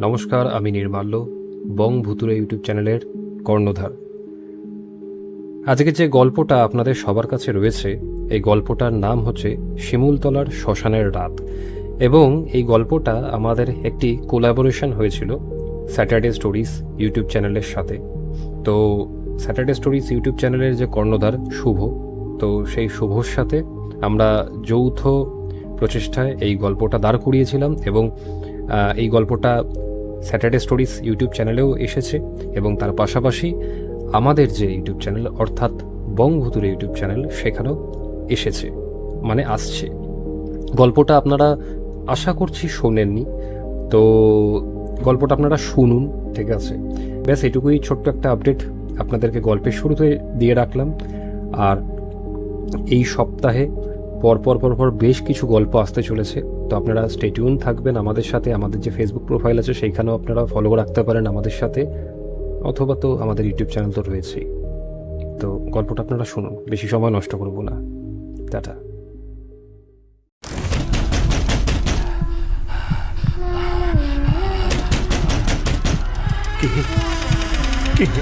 নমস্কার, আমি নির্মাল্য, বং ভুতুরে ইউটিউব চ্যানেলের কর্ণধার। আজকে যে গল্পটা আপনাদের সবার কাছে রয়েছে, এই গল্পটার নাম হচ্ছে শিমুলতলার শ্মশানের রাত। এবং এই গল্পটা আমাদের একটি কোলাবোরেশন হয়েছিল স্যাটারডে স্টোরিজ ইউটিউব চ্যানেলের সাথে। তো স্যাটারডে স্টোরিজ ইউটিউব চ্যানেলের যে কর্ণধার শুভ, তো সেই শুভর সাথে আমরা যৌথ প্রচেষ্টায় এই গল্পটা দাঁড় করিয়েছিলাম এবং এই গল্পটা স্যাটারডে স্টোরিজ ইউটিউব চ্যানেলেও এসেছে এবং তার পাশাপাশি আমাদের যে ইউটিউব চ্যানেল অর্থাৎ বং ভুতুরে ইউটিউব চ্যানেল সেখানেও এসেছে, মানে আসছে। গল্পটা আপনারা আশা করছি শোনেননি, তো গল্পটা আপনারা শুনুন, ঠিক আছে? ব্যাস এটুকুই ছোট্ট একটা আপডেট আপনাদেরকে গল্পের শুরুতে দিয়ে রাখলাম। আর এই সপ্তাহে পরপর বেশ কিছু গল্প আসতে চলেছে, তো আপনারা স্টে টিউন থাকবেন আমাদের সাথে। আমাদের যে ফেসবুক প্রোফাইল আছে সেইখানেও আপনারা ফলো রাখতে পারেন আমাদের সাথে, অথবা তো আমাদের ইউটিউব চ্যানেল তো রয়েছেই। তো গল্পটা আপনারা শুনুন, বেশি সময় নষ্ট করব না। টাটা। কে কে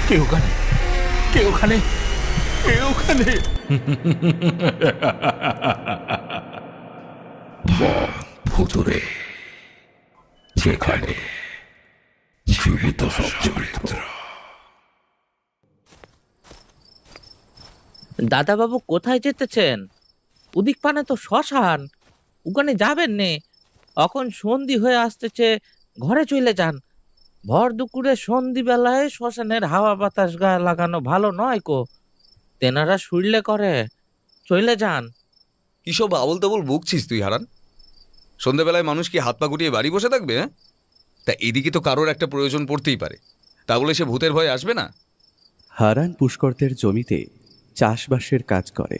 কে ওখানে কে ওখানে কে ওখানে ভুতুরে, যেখানে জীবিত সব চরিত্র। দাদাবাবু কোথায় যেতেছেন? উদিক পানে তো শ্মশান, ওখানে যাবেন নে। এখন সন্ধি হয়ে আসতেছে, ঘরে চলে যান। ভর দুপুরে সন্ধি বেলায় শ্মশানের হাওয়া বাতাস গায়ে লাগানো ভালো নয় কো। তেনারা শুইলে করে, চলে যান। কিসব আবল তাবল বকছিস তুই হারান? সন্ধ্যাবেলায় মানুষ কি হাত পা গুটিয়ে বাড়ি বসে থাকবে? হ্যাঁ, তা এদিকে তো কারোর একটা প্রয়োজন পড়তেই পারে, তা বলে সে ভূতের ভয় আসবে না? হারান পুষ্করদের জমিতে চাষবাসের কাজ করে।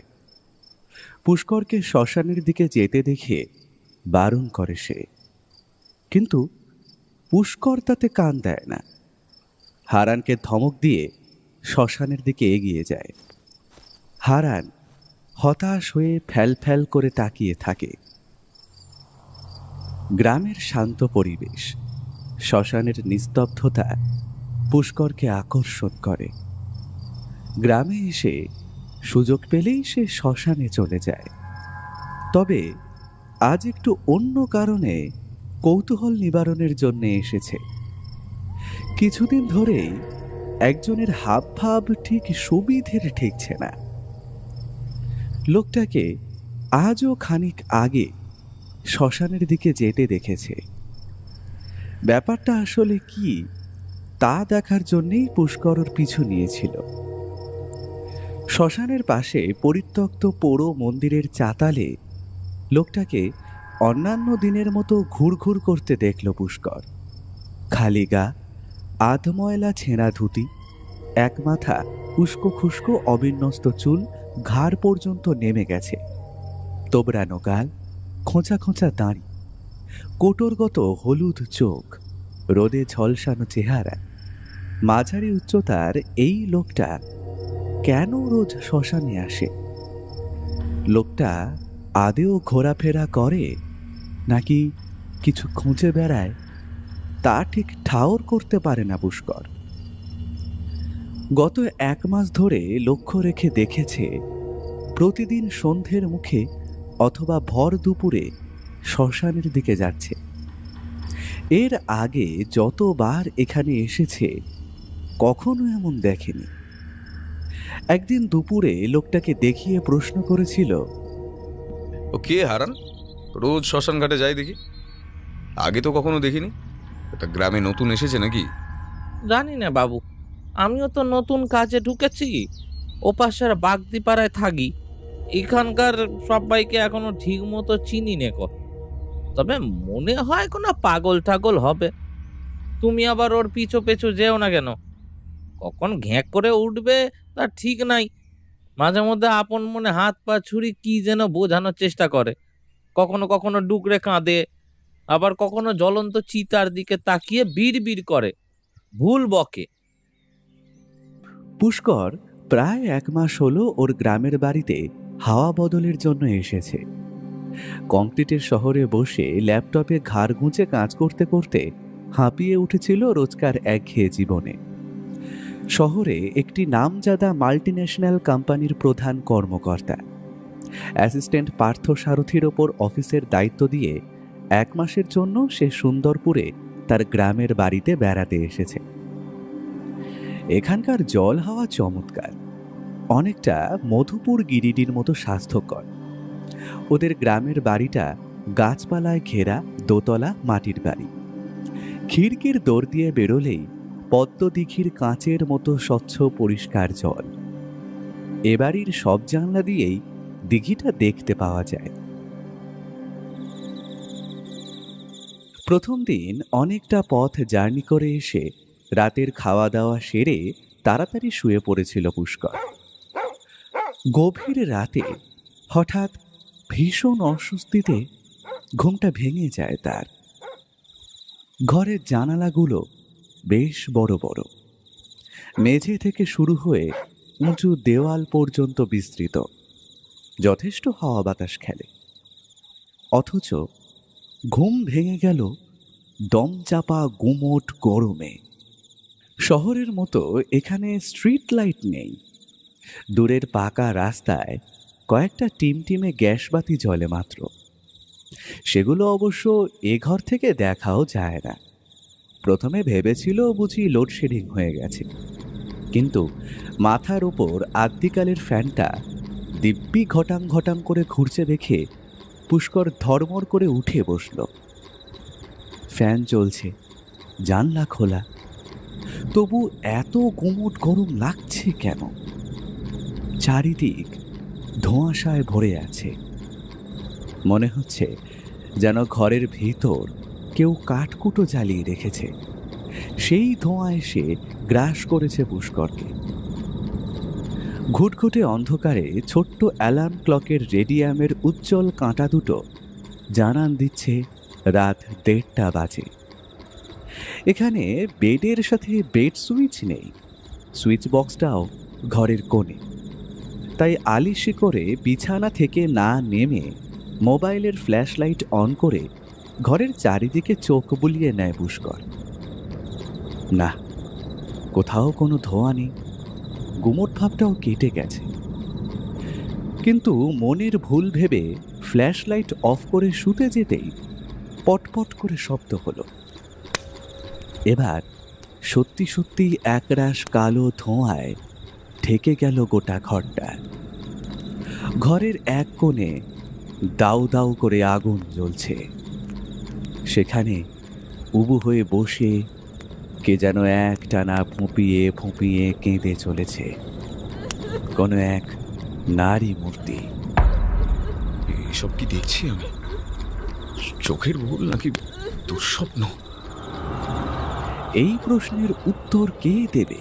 পুষ্করকে শ্মশানের দিকে যেতে দেখে বারণ করে সে, কিন্তু পুষ্কর তাতে কান দেয় না। হারানকে ধমক দিয়ে শ্মশানের দিকে এগিয়ে যায়। হারান হতাশ হয়ে ফ্যাল করে তাকিয়ে থাকে। গ্রামের শান্ত পরিবেশ, শ্মশানের নিস্তব্ধতা পুষ্করকে আকর্ষণ করে। গ্রামে এসে সুযোগ পেলেই সে শ্মশানে চলে যায়। তবে আজ একটু অন্য কারণে কৌতূহল নিবারণের জন্য এসেছে। কিছুদিন ধরেই একজনের হাবভাব ঠিক সুবিধের ঠেকছে না। লোকটাকে আজও খানিক আগে শ্মশানের দিকে যেতে দেখেছে। ব্যাপারটা আসলে কি তা দেখার জন্যেই পুষ্করর পিছু নিয়েছিল। শ্মশানের পাশে পরিত্যক্ত পোড়ো মন্দিরের চাতালে লোকটাকে অন্যান্য দিনের মতো ঘুরঘুর করতে দেখল পুষ্কর। খালি গা, আধময়লা ছেঁড়া ধুতি, এক মাথা উস্কো খুস্কো অবিন্যস্ত চুল ঘাড় পর্যন্ত নেমে গেছে, তোবড়ানো গাল, খোঁচা খোঁচা দাঁড়ি, কোটরগত হলুদ চোখ, রোদে ঝলসানো চেহারা। মাঝারি উচ্চতার এই লোকটা কেন রোজ শ্মশানে আসে? লোকটা আদেও ঘোরাফেরা করে নাকি কিছু খুঁজে বেড়ায়, তা ঠিক ঠাউর করতে পারে না পুষ্কর। গত 1 মাস ধরে লক্ষ্য রেখে দেখেছে প্রতিদিন সন্ধ্যের মুখে অথবা ভর দুপুরে শ্মশানের দিকে যাচ্ছে। এর আগে যতবার এখানে এসেছে কখনো এমন দেখেনি। একদিন দুপুরে লোকটাকে দেখিয়ে প্রশ্ন করেছিল, ও কে হারান? রোজ শ্মশান ঘাটে যাই দেখি, আগে তো কখনো দেখিনি। এটা গ্রামে নতুন এসেছে নাকি? জানি না বাবু, আমিও তো নতুন কাজে ঢুকেছি। ওপাশের বাগদিপাড়ায় থাকি, এখানকার সবাইকে এখনো ঠিক মতো চিনি নে কো। তবে মনে হয় কোনো পাগল টাগল হবে। তুমি আবার ওর পিছু পেছু যেও না কেন, কখন ঘ্যাঁক করে উঠবে তার ঠিক নাই। মাঝে মধ্যে আপন মনে হাত পা ছুরি কি যেন বোঝানোর চেষ্টা করে, কখনো কখনো ডুকরে কাঁদে, আবার কখনো জ্বলন্ত চিতার দিকে তাকিয়ে বিড় করে, ভুল বকে। পুষ্কর প্রায় 1 মাস হলো ওর গ্রামের বাড়িতে হাওয়া বদলের জন্য এসেছে। কংক্রিটের শহরে বসে ল্যাপটপে ঘাড় গুঁজে কাজ করতে করতে হাঁপিয়ে উঠেছিল রোজকার একঘেয়ে জীবনে। শহরে একটি নামজাদা মাল্টিন্যাশনাল কোম্পানির প্রধান কর্মকর্তা। অ্যাসিস্ট্যান্ট পার্থ সারথীর ওপর অফিসের দায়িত্ব দিয়ে 1 মাসের জন্য সে সুন্দরপুরে তার গ্রামের বাড়িতে বেড়াতে এসেছে। এখানকার জল হাওয়া চমৎকার, অনেকটা মধুপুর গিরিডির মতো স্বাস্থ্যকর। ওদের গ্রামের বাড়িটা গাছপালায় ঘেরা দোতলা মাটির বাড়ি। খিড়কির দোর দিয়ে বেরোলেই পদ্মদিঘির কাঁচের মতো স্বচ্ছ পরিষ্কার জল। এ বাড়ির সব জানলা দিয়েই দিঘিটা দেখতে পাওয়া যায়। প্রথম দিন অনেকটা পথ জার্নি করে এসে রাতের খাওয়া দাওয়া সেরে তাড়াতাড়ি শুয়ে পড়েছিল পুষ্কর। গভীর রাতে হঠাৎ ভীষণ অস্বস্তিতে ঘুমটা ভেঙে যায় তার। ঘরের জানালাগুলো বেশ বড় বড়, মেঝে থেকে শুরু হয়ে উঁচু দেওয়াল পর্যন্ত বিস্তৃত, যথেষ্ট হাওয়া বাতাস খেলে। অথচ ঘুম ভেঙে গেল দমচাপা গুমোট গরমে। শহরের মতো এখানে স্ট্রিট লাইট নেই। দূরের পাকা রাস্তায় কয়েকটা টিমটিমে গ্যাসবাতি জ্বলে মাত্র। সেগুলো অবশ্য এ ঘর থেকে দেখাও যায় না। প্রথমে ভেবেছিল বুঝি লোডশেডিং হয়ে গেছে, কিন্তু মাথার ওপর আদ্যিকালের ফ্যানটা দিব্যি ঘটাং ঘটাং করে ঘুরছে দেখে পুষ্কর ধর্মর করে উঠে বসল। ফ্যান চলছে, জানলা খোলা, তবু এত গুমোট গরম লাগছে কেন? চারিদিক ধোঁয়াশায় ভরে আছে। মনে হচ্ছে যেন ঘরের ভিতর কেউ কাঠকুটো জ্বালিয়ে রেখেছে। সেই ধোঁয়া এসে গ্রাস করেছে পুষ্করকে। ঘুটঘুটে অন্ধকারে ছোট্ট অ্যালার্ম ক্লকের রেডিয়ামের উজ্জ্বল কাঁটা দুটো জানান দিচ্ছে রাত 1:30 বাজে। এখানে বেডের সাথে বেড সুইচ নেই, সুইচ বক্সটাও ঘরের কোণে। তাই আলিশি করে বিছানা থেকে না নেমে মোবাইলের ফ্ল্যাশ লাইট অন করে ঘরের চারিদিকে চোখ বুলিয়ে নেয় পুষ্কর। না, কোথাও কোনো ধোঁয়া নেই, গুমোট ভাবটাও কেটে গেছে। কিন্তু মনের ভুল ভেবে ফ্ল্যাশ লাইট অফ করে শুতে যেতেই পটপট করে শব্দ হলো। এবার সত্যি সত্যি একরাশ কালো ধোঁয়ায় ঢেকে গেল গোটা ঘরটা। ঘরের এক কোণে দাউ দাউ করে আগুন জ্বলছে। সেখানে উবু হয়ে বসে কে যেন একটানা ফুঁপিয়ে ফুঁপিয়ে কেঁদে চলেছে, কোনো এক নারী মূর্তি। এসব কি দেখছি আমি? চোখের ভুল নাকি দুঃস্বপ্ন? এই প্রশ্নের উত্তর কে দেবে?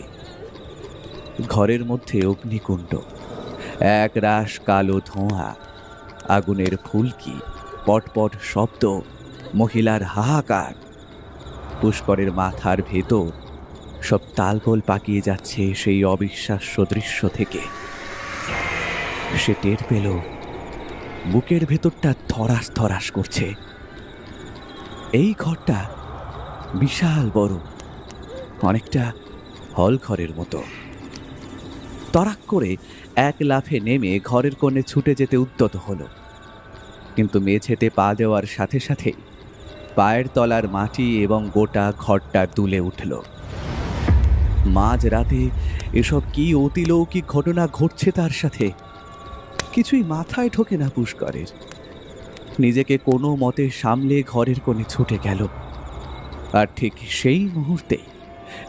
ঘরের মধ্যে অগ্নিকুণ্ড, এক রাশ কালো ধোঁয়া, আগুনের ফুলকি, পটপট শব্দ, মহিলার হাহাকার। পুষ্করের মাথার ভেতর সব তালগোল পাকিয়ে যাচ্ছে সেই অবিশ্বাস্য দৃশ্য থেকে। সে টের পেল বুকের ভেতরটা ধরাস ধরাস করছে। এই ঘরটা বিশাল বড়, অনেকটা হল ঘরের মতো। তড়াক করে এক লাফে নেমে ঘরের কোণে ছুটে যেতে উদ্যত হলো, কিন্তু মেঝেতে পা দেওয়ার সাথে সাথে পায়ের তলার মাটি এবং গোটা ঘরটা দুলে উঠল। মাঝ রাতে এসব কি অতিলৌকিক ঘটনা ঘটছে তার সাথে? কিছুই মাথায় ঢোকে না পুষ্করের। নিজেকে কোনো মতে সামলে ঘরের কোণে ছুটে গেল। আর ঠিক সেই মুহূর্তে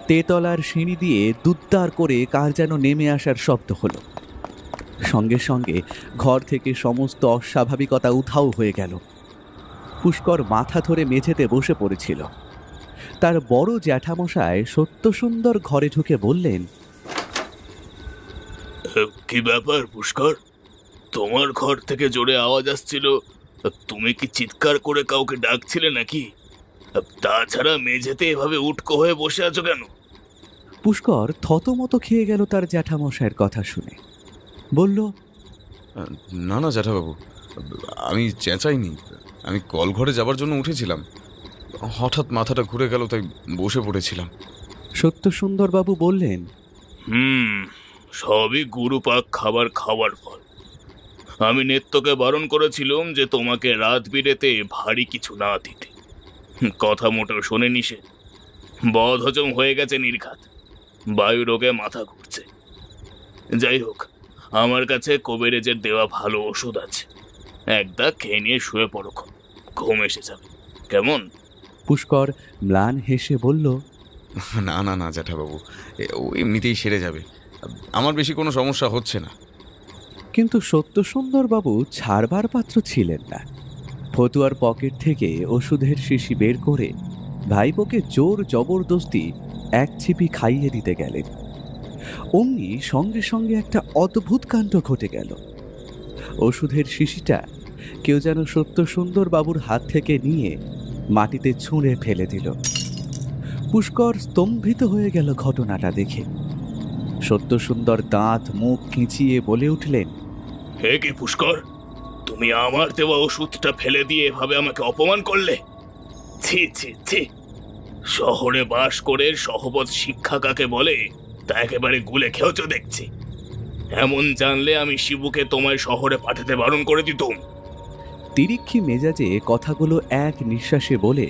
তেতলার সিঁড়ি দিয়ে দুদ্দার করে কার যেন নেমে আসার শব্দ হলো। সঙ্গে সঙ্গে ঘর থেকে সমস্ত অস্বাভাবিকতা উধাও হয়ে গেল। পুষ্কর মাথা ধরে মেঝেতে বসে পড়েছিল। তার বড় জ্যাঠামশায় সত্যসুন্দর ঘরে ঢুকে বললেন, কি ব্যাপার পুষ্কর? তোমার ঘর থেকে জোরে আওয়াজ আসছিল, তুমি কি চিৎকার করে কাউকে ডাকছিলে নাকি? তাছাড়া মেঝেতে এভাবে উটকো হয়ে বসে আছো কেন? পুষ্কর থতমত খেয়ে গেল তার জ্যাঠামশায়ের কথা শুনে। বলল, না না জ্যাঠাবাবু, আমি চেঁচাইনি, আমি কল ঘরে যাবার জন্য উঠেছিলাম, হঠাৎ মাথাটা ঘুরে গেল, তাই বসে পড়েছিলাম। সত্যসুন্দরবাবু বললেন, সবই গুরুপাক খাবার খাওয়ার ফল। আমি নেত্যকে বারণ করেছিলাম যে তোমাকে রাত বিরেতে ভারী কিছু না দিতে। কথা মোটেও শোনেনি সে। বদহজম হয়ে গেছে নির্ঘাত, বায়ু রোগে মাথা ঘুরছে। যাই হোক, আমার কাছে কবিরাজের দেওয়া ভালো ওষুধ আছে, এক দাগ খেয়ে নিয়ে শুয়ে পড়ো, ঘুম এসে যাবে। কেমন? পুষ্কর ম্লান হেসে বলল, না না না জ্যাঠাবাবু, ও এমনিতেই সেরে যাবে, আমার বেশি কোনো সমস্যা হচ্ছে না। কিন্তু সত্যসুন্দরবাবু ছাড়বার পাত্র ছিলেন না। ফতুয়ার পকেট থেকে ওষুধের শিশি বের করে ভাইপোকে জোর জবরদস্তি এক ছিপি খাইয়ে দিতে গেলেন। অমনি সঙ্গে সঙ্গে একটা অদ্ভুত কাণ্ড ঘটে গেল। ওষুধের শিশিটা কেউ যেন সত্যসুন্দরবাবুর হাত থেকে নিয়ে মাটিতে ছুঁড়ে ফেলে দিল। পুষ্কর স্তম্ভিত হয়ে গেল ঘটনাটা দেখে। সত্যসুন্দর দাঁত মুখ খিঁচিয়ে বলে উঠলেন, হে কি পুষ্কর, তুমি আমার দেওয়া ওষুধটা ফেলে দিয়ে এভাবে আমাকে অপমান করলে? ছি ছি ছি! শহরে বাস করে সহবত শিক্ষা কাকে বলে তা একেবারে গুলে খেয়েছ দেখছি। এমন জানলে আমি শিবুকে তোমায় শহরে পাঠাতে বারণ করে দিতুম। তিরিক্ষি মেজাজে কথাগুলো এক নিঃশ্বাসে বলে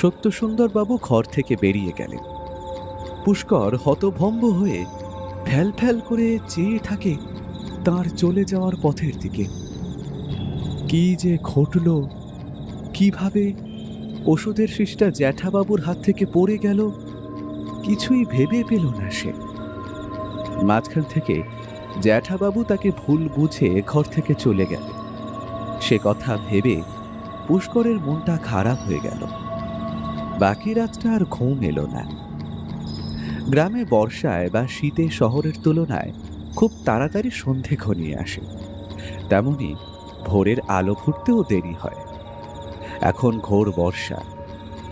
সত্যসুন্দরবাবু ঘর থেকে বেরিয়ে গেলেন। পুষ্কর হতভম্ব হয়ে ফ্যাল ফ্যাল করে চেয়ে থাকে তার চলে যাওয়ার পথের দিকে। কি যে ঘটল, কিভাবে ওষুধের শিশটা জ্যাঠাবাবুর হাত থেকে পড়ে গেল, কিছুই ভেবে পেল না সে। মাঝখান থেকে জ্যাঠাবাবু তাকে ভুল বুঝে ঘর থেকে চলে গেল। সে কথা ভেবে পুষ্করের মনটা খারাপ হয়ে গেল। বাকি রাতটা আর ঘুম এলো না। গ্রামে বর্ষায় বা শীতে শহরের তুলনায় খুব তাড়াতাড়ি সন্ধে ঘনিয়ে আসে, তেমনি ভোরের আলো ফুটতেও দেরি হয়। এখন ঘোর বর্ষা,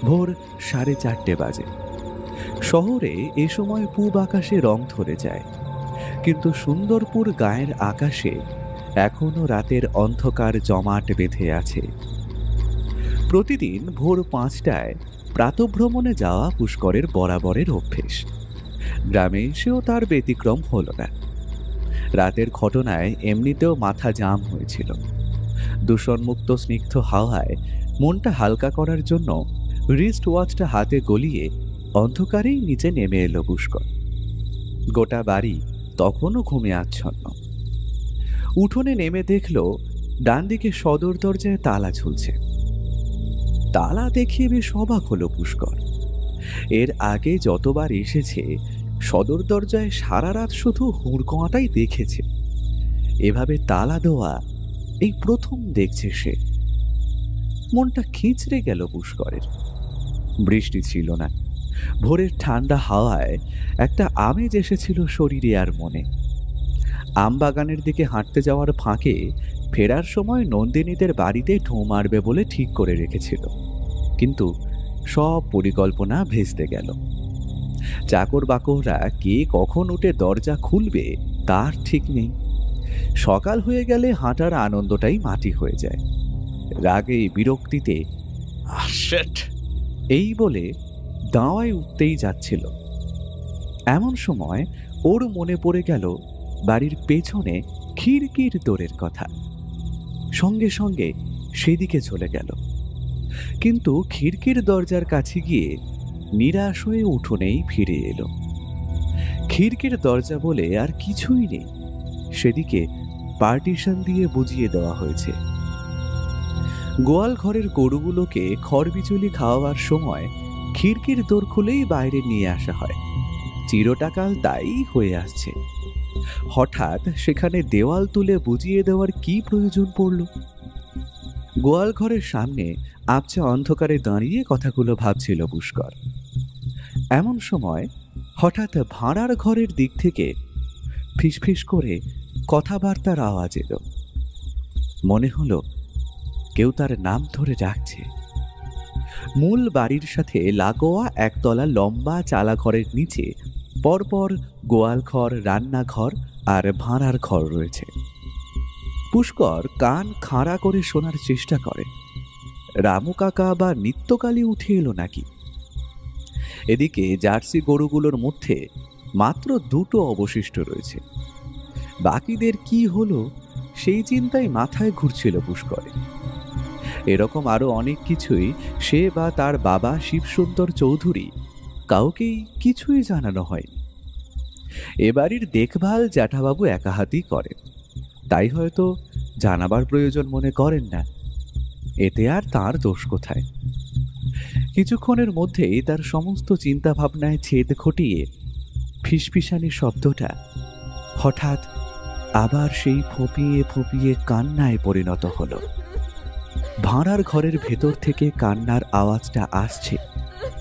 ভোর 4:30 বাজে। শহরে এ সময় পূব আকাশে রং ধরে যায়, কিন্তু সুন্দরপুর গায়ের আকাশে এখনো রাতের অন্ধকার জমাট বেঁধে আছে। প্রতিদিন ভোর 5টায় প্রাতভ্রমণে যাওয়া পুষ্করের বরাবরের অভ্যেস। গ্রামে এসেও তার ব্যতিক্রম হলো না। রাতের ঘটনায় এমনিতেও মাথা জাম হয়েছিল। দূষণমুক্ত স্নিগ্ধ হাওয়ায় মনটা হালকা করার জন্য রিস্ট ওয়াচটা হাতে গলিয়ে অন্ধকারেই নিচে নেমে এলো পুষ্কর। গোটা বাড়ি তখনও ঘুমে আচ্ছন্ন। উঠোনে নেমে দেখল ডান দিকে সদর দরজায় তালা ঝুলছে। তালা দেখে বেশ অবাক হলো পুষ্কর। এর আগে যতবার এসেছে সদর দরজায় সারা রাত শুধু হুড়কোয়াটাই দেখেছে, এভাবে তালা দেওয়া এই প্রথম দেখছে সে। মনটা খিঁচড়ে গেল পুষ্করের। বৃষ্টি ছিল না, ভোরের ঠান্ডা হাওয়ায় একটা আমেজ এসেছিল শরীরে আর মনে। আমবাগানের দিকে হাঁটতে যাওয়ার ফাঁকে ফেরার সময় নন্দিনীদের বাড়িতে ঢোঁ মারবে বলে ঠিক করে রেখেছিল, কিন্তু সব পরিকল্পনা ভেস্তে গেল। চাকর বাকররা কে কখন উঠে দরজা খুলবে তার ঠিক নেই। সকাল হয়ে গেলে হাঁটার আনন্দটাই মাটি হয়ে যায়। রাগে বিরক্তিতে এই বলে দাওয়ায় উঠতেই যাচ্ছিল, এমন সময় ওর মনে পড়ে গেল বাড়ির পেছনে খিড়কির দোরের কথা। সঙ্গে সঙ্গে সেদিকে চলে গেল, কিন্তু খিড়কির দরজার কাছে গিয়ে নিরাশ হয়ে উঠোনেই ফিরে এলো। খিড়কির দরজা বলে আর কিছুই নেই, সেদিকে পার্টিশন দিয়ে বুঝিয়ে দেওয়া হয়েছে। গোয়াল ঘরের গরুগুলোকে খড়বিচুলি খাওয়াবার সময় খিড়কির দোর খুলেই বাইরে নিয়ে আসা হয়, চিরটাকাল তাই হয়ে আসছে। হঠাৎ সেখানে দেওয়াল তুলে বুঝিয়ে দেওয়ার কি প্রয়োজন পড়ল? গোয়াল ঘরের সামনে আবছা অন্ধকারে দাঁড়িয়ে কথাগুলো ভাবছিল পুষ্কর। এমন সময় হঠাৎ ভাঁড়ার ঘরের দিক থেকে ফিসফিস করে কথাবার্তার আওয়াজ এলো। মনে হলো কেউ তার নাম ধরে ডাকছে। মূল বাড়ির সাথে লাগোয়া একতলা লম্বা চালা ঘরের নিচে পরপর গোয়াল ঘর, রান্নাঘর আর ভাঁড়ার ঘর রয়েছে। পুষ্কর কান খাড়া করে শোনার চেষ্টা করে রামু কাকা বা নিত্যকালী উঠে এলো নাকি। এদিকে জার্সি গরুগুলোর মধ্যে মাত্র দুটো অবশিষ্ট রয়েছে। বাকিদের কি হলো সেই চিন্তায় মাথায় ঘুরছিল পুষ্করে। এরকম আরো অনেক কিছুই সে বা তার বাবা শিবসুন্দর চৌধুরী কাউকেই কিছুই জানানো হয়নি। এ বাড়ির দেখভাল জ্যাঠাবাবু একা হাতেই করেন, তাই হয়তো জানাবার প্রয়োজন মনে করেন না। এতে আর তার দোষ কোথায়? কিছুক্ষণের মধ্যেই তার সমস্ত চিন্তা ভাবনায় ছেদ ঘটিয়ে ফিসফিসানি শব্দটা হঠাৎ আবার সেই ফোঁপিয়ে ফোঁপিয়ে কান্নায় পরিণত হলো। ভাঁড়ার ঘরের ভেতর থেকে কান্নার আওয়াজটা আসছে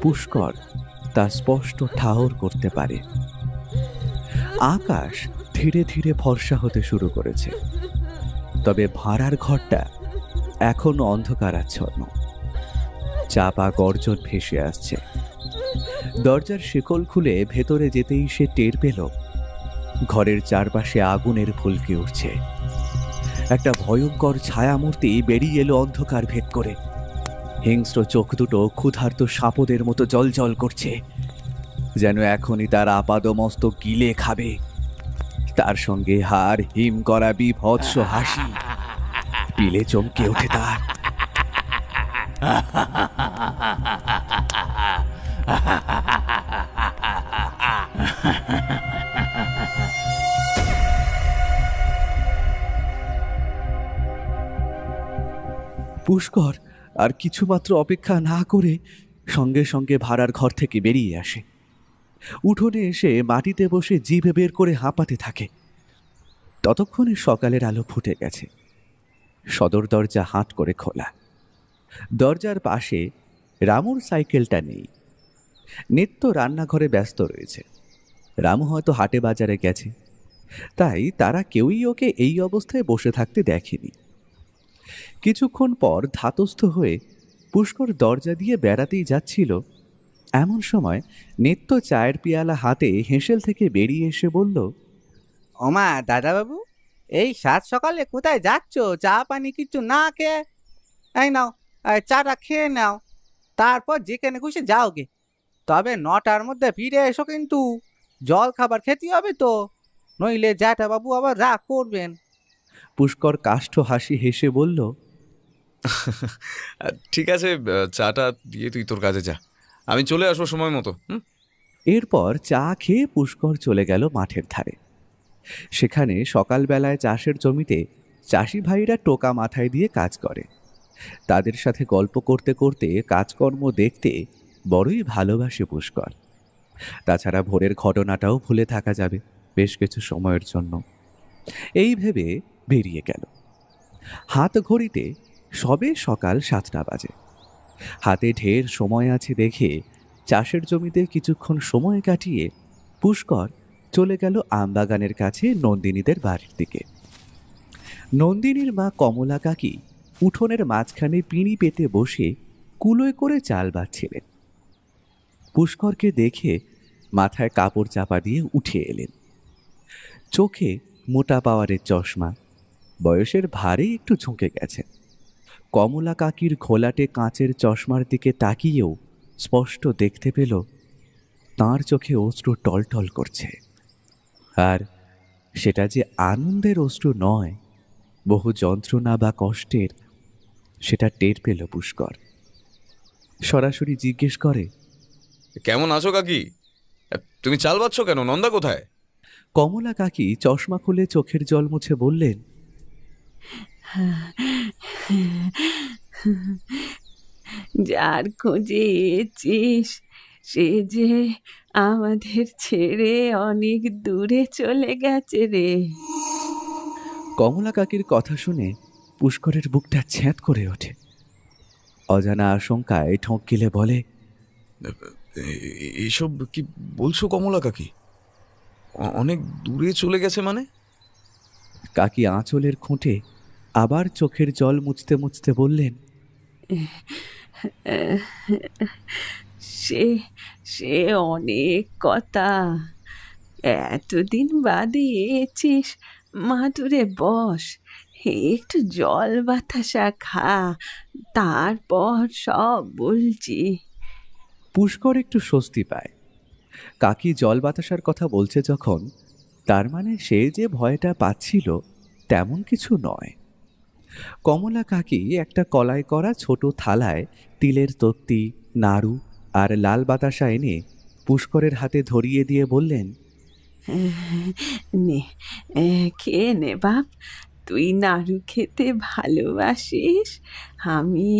পুষ্কর তা স্পষ্ট ঠাহর করতে পারে। আকাশ ধীরে ধীরে ফর্সা হতে শুরু করেছে, তবে ভাঁড়ার ঘরটা এখনো অন্ধকারাচ্ছন্ন। চাপা গর্জন ভেসে আসছে। দরজার শিকল খুলে ভেতরে যেতেই সে টের পেল ঘরের চারপাশে আগুনের ফুলকে উঠছে। একটা ভয়ঙ্কর ছায়ামূর্তি বেরিয়ে এলো অন্ধকার ভেদ করে। হিংস্র চোখ দুটো ক্ষুধার্ত সাপদের মতো জ্বলজ্বল করছে, যেন এখনই তার আপাদমস্তক গিলে খাবে। তার সঙ্গে হাড় হিম করা বিভৎস হাসি। পিলে চমকে ওঠে তার। পুষ্কর আর কিছুমাত্র অপেক্ষা না করে সঙ্গে সঙ্গে ভাড়ার ঘর থেকে বেরিয়ে আসে। উঠোনে এসে মাটিতে বসে জিভ বের করে হাঁপাতে থাকে। ততক্ষণে সকালের আলো ফুটে গেছে। সদর দরজা হাট করে খোলা। দরজার পাশে রামুর সাইকেলটা নেই। নিত্য রান্নাঘরে ব্যস্ত রয়েছে। রামু হয়তো হাটে বাজারে গেছে, তাই তারা কেউই ওকে এই অবস্থায় বসে থাকতে দেখেনি। কিছুক্ষণ পর ধাতস্থ হয়ে পুষ্কর দরজা দিয়ে বেড়াতেই যাচ্ছিল, এমন সময় নিত্য চায়ের পিয়ালা হাতে হেঁসেল থেকে বেরিয়ে এসে বলল, ওমা দাদাবাবু, এই সাত সকালে কোথায় যাচ্ছ? চা পানি কিছু না খেয়ে? এই নাও, চাটা খেয়ে নাও, তারপর যেখানে খুশি যাও গে। তবে 9টার মধ্যে ফিরে এসো কিন্তু। জল খাবার খেতে হবে তো, নইলে জ্যাঠাবাবু আবার রাগ করবেন। পুষ্কর কাষ্ঠ হাসি হেসে বলল, ঠিক আছে, চাটা দিয়ে তুই তোর কাজে যা, আমি চলে আসবো সময় মতো। এরপর চা খেয়ে পুষ্কর চলে গেল মাঠের ধারে। সেখানে সকালবেলায় চাষের জমিতে চাষি ভাইরা টোকা মাথায় দিয়ে কাজ করে। তাদের সাথে গল্প করতে করতে কাজকর্ম দেখতে বড়ই ভালোবাসে পুষ্কর। তাছাড়া ভোরের ঘটনাটাও ভুলে থাকা যাবে বেশ কিছু সময়ের জন্য। এই ভেবে বেরিয়ে গেল। হাত ঘড়িতে সবে সকাল 7টা বাজে। হাতে ঢের সময় আছে দেখে চাষের জমিতে কিছুক্ষণ সময় কাটিয়ে পুষ্কর চলে গেল আমবাগানের কাছে নন্দিনীদের বাড়ির দিকে। নন্দিনীর মা কমলা কাকি উঠোনের মাঝখানে পিঁড়ি পেতে বসে কুলোয় করে চাল বাচ্ছিলেন। পুষ্করকে দেখে মাথায় কাপড় চাপা দিয়ে উঠে এলেন। চোখে মোটা পাওয়ারের চশমা, বয়সের ভারে একটু ঝুঁকে গেছেন। কমলা কাকির ঘোলাটে কাঁচের চশমার দিকে তাকিয়েও স্পষ্ট দেখতে পেল তাঁর চোখে অশ্রু টলটল করছে। আর সেটা যে আনন্দের অশ্রু নয়, বহু যন্ত্রণা বা কষ্টের, সেটা টের পেল পুষ্কর। সরাসরি জিজ্ঞেস করে, কেমন আছো কাকি? তুমি চাল বাচ্ছ কেন? নন্দা কোথায়? কমলা কাকি চশমা খুলে চোখের জল মুছে বললেন, যার খোঁজে এসেছিস সে যে আমাদের ছেড়ে অনেক দূরে চলে গেছে রে। কমলা কাকির কথা শুনে পুষ্করের বুকটা ছ্যাঁত করে ওঠে। অজানা আশঙ্কায় ঠোঁক গিলে বলে, এইসব কি বলছো কমলা কাকি? অনেক দূরে চলে গেছে মানে? কাকি আঁচলের খুঁটে আবার চোখের জল মুছতে মুছতে বললেন, সে সে অনেক কথা। এতদিন বাদে এসেছিস, মাদুরে বস, একটু জল বাতাসা খা, তারপর সব বলছি। পুষ্কর একটু স্বস্তি পায়। কাকি জল বাতাসার কথা বলছে যখন, তার মানে সে যে ভয়টা পাচ্ছিল তেমন কিছু নয়। কমলা কাকি একটা কলাই করা ছোট থালায় তিলের তক্তি, নাড়ু আর লাল বাতাসা এনে পুষ্করের হাতে ধরিয়ে দিয়ে বললেন, নে, খেয়ে নে বাপ, তুই নাড়ু খেতে ভালোবাসিস। আমি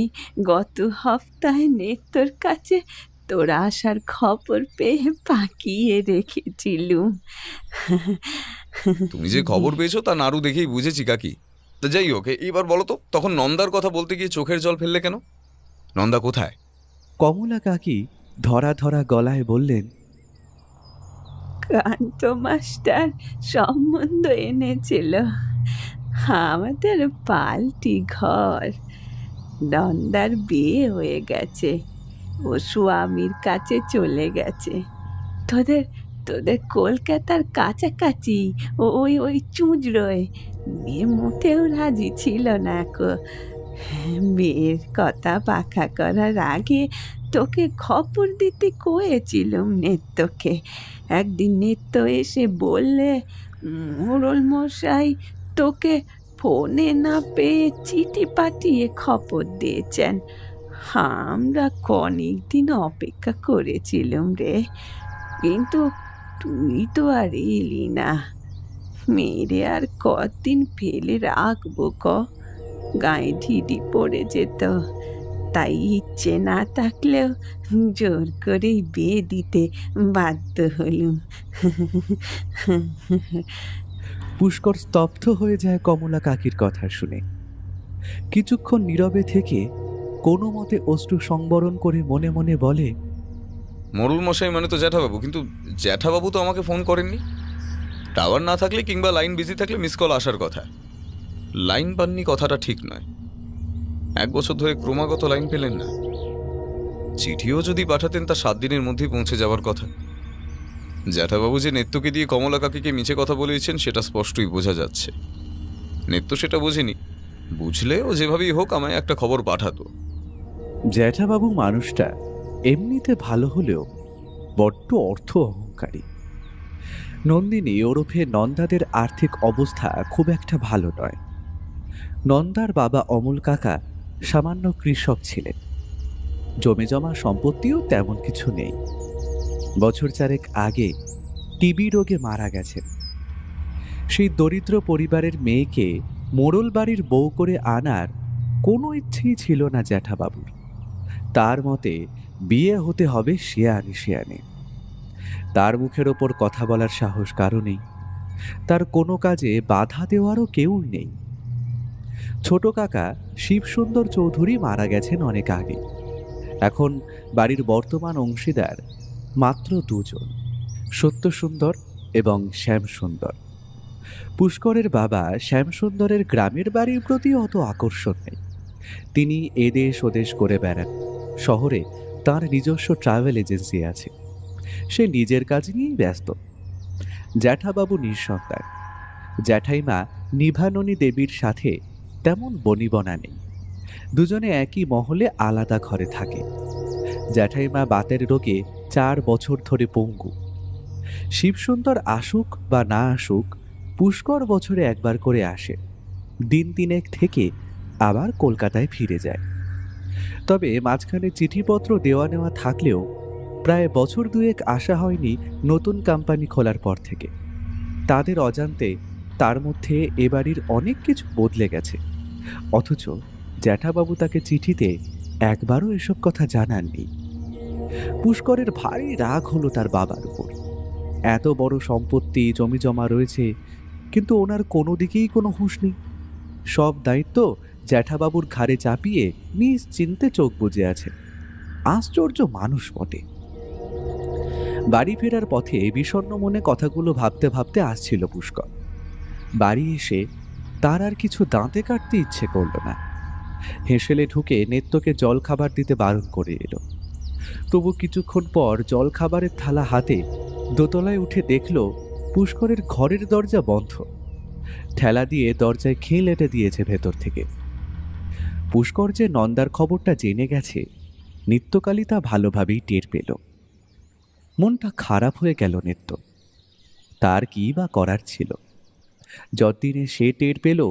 গত হপ্তাহে নেত্তর কাছে তোর আসার খবর পেয়ে পাকিয়ে রেখেছিলুম। তুমি যে খবর পেয়েছো তা নাড়ু দেখেই বুঝেছি কাকি। তা যাই হোক, এবার বলো তো, তখন নন্দার কথা বলতে গিয়ে চোখের জল ফেললে কেন? নন্দা কোথায়? কমলা কাকি ধরা ধরা গলায় বললেন, কান্ত মাস্টার সম্বন্ধ এনেছিল আমাদের পাল্টি ঘর। নন্দার বিয়ে হয়ে গেছে, ও স্বামীর কাছে চলে গেছে। তোদের তোদের কলকাতার কাছাকাছি ওই ওই চুঁচড়োয়। মেয়ে মোটেও রাজি ছিল না কো। বিয়ের কথা পাকা করার আগে তোকে খবর দিতে কয়েছিলুম নেত্যকে। একদিন নেত্য এসে বললে মোড়ল মশাই তোকে ফোনে না পেয়ে চিঠি পাঠিয়ে খবর দিয়েছেন। আমরা অনেক দিন অপেক্ষা করেছিলাম রে, কিন্তু তুই তো আর এলি না। মেরে আর কদিন ফেলে রাখবো ক, গায়ে ঢিডি পড়ে যেত। তাই ইচ্ছে না থাকলেও জোর করেই বিয়ে দিতে বাধ্য হলুম। পুষ্কর স্তব্ধ হয়ে যায় কমলা কাকির কথা শুনে। কিছুক্ষণ নীরবে থেকে কোনো মতে অশ্রু সংবরণ করে মনে মনে বলে, মোড়ল মশাই মানে তো জ্যাঠাবাবু, কিন্তু জ্যাঠাবাবু তো আমাকে ফোন করেননি। টাওয়ার না থাকলে কিংবা লাইন বিজি থাকলে মিস কল আসার কথা, লাইন পাননি কথাটা ঠিক নয়। 1 বছর ধরে ক্রমাগত লাইন পেলেন না। চিঠিও যদি পাঠাতেন তা 7 দিনের মধ্যেই পৌঁছে যাওয়ার কথা। জ্যাঠাবাবু যে নেত্যকে দিয়ে কমলা কাকিকে মিছে কথা বলেছেন সেটা স্পষ্টই বোঝা যাচ্ছে। নেত্য সেটা বোঝেনি, বুঝলে ও যেভাবেই হোক আমায় একটা খবর পাঠাতো। জ্যাঠাবাবু মানুষটা এমনিতে ভালো হলেও বড্ড অর্থ অহংকারী। নন্দিনী ওরফে নন্দাদের আর্থিক অবস্থা খুব একটা ভালো নয়। নন্দার বাবা অমল কাকা সামান্য কৃষক ছিলেন, জমিজমা সম্পত্তিও তেমন কিছু নেই। বছর 4 আগে টিবি রোগে মারা গেছেন। সেই দরিদ্র পরিবারের মেয়েকে মোড়ল বাড়ির বউ করে আনার কোনো ইচ্ছেই ছিল না জ্যাঠাবাবুর। তার মতে বিয়ে হতে হবে শিয়ানে শিয়ানে। তার মুখের ওপর কথা বলার সাহস কারো নেই, তার কোনো কাজে বাধা দেওয়ারও কেউ নেই। ছোট কাকা শিবসুন্দর চৌধুরী মারা গেছেন অনেক আগে। এখন বাড়ির বর্তমান অংশীদার মাত্র 2 জন, সত্যসুন্দর এবং শ্যামসুন্দর। পুষ্করের বাবা শ্যামসুন্দরের গ্রামের বাড়ির প্রতি অত আকর্ষণ নেই। তিনি এদেশ ওদেশ করে বেড়ান। শহরে তার নিজস্ব ট্রাভেল এজেন্সি আছে, সে নিজের কাজ নিয়েই ব্যস্ত। জ্যাঠাবাবু নিঃসন্তান। জ্যাঠাইমা নিভাননী দেবীর সাথে তেমন বনিবনা নেই। দুজনে একই মহলে আলাদা ঘরে থাকে। জ্যাঠাইমা বাতের রোগে 4 বছর ধরে পঙ্গু। শিবসুন্দর আসুক বা না আসুক, পুষ্কর বছরে একবার করে আসে। দিন 3 থেকে আবার কলকাতায় ফিরে যায়। তবে মাঝখানে চিঠিপত্র দেওয়া নেওয়া থাকলেও প্রায় বছর 2 আসা হয়নি নতুন কোম্পানি খোলার পর থেকে। তাদের অজান্তে তার মধ্যে এ বাড়ির অনেক কিছু বদলে গেছে, অথচ জ্যাঠাবাবু তাকে চিঠিতে একবারও এসব কথা জানাননি। পুষ্করের ভারী রাগ হলো তার বাবার উপর। এত বড় সম্পত্তি জমিজমা রয়েছে, কিন্তু ওনার কোনো দিকেই কোনো হুঁশ নেই। সব দায়িত্ব জ্যাঠাবাবুর ঘাড়ে চাপিয়ে নিশ্চিন্তে চোখ বুজে আছে। আশ্চর্য মানুষ বটে। বাড়ি ফেরার পথে বিষণ্ণ মনে কথাগুলো ভাবতে ভাবতে আসছিল পুষ্কর। বাড়ি এসে তার আর কিছু দাঁতে কাটতে ইচ্ছে করল না। হেসেলে ঢুকে নেত্যকে জল খাবার দিতে বারণ করে এলো। তবু কিছুক্ষণ পর জল খাবারের থালা হাতে দোতলায় উঠে দেখল পুষ্করের ঘরের দরজা বন্ধ। ঠেলা দিয়ে দরজায় খিল এঁটে দিয়েছে ভেতর থেকে। পুষ্কর যে নন্দার খবরটা জেনে গেছে নিত্যকালী তা ভালোভাবেই টের পেল। মনটা খারাপ হয়ে গেল নিত্য। তার কি বা করার ছিল? যতদিনে সে টের পেল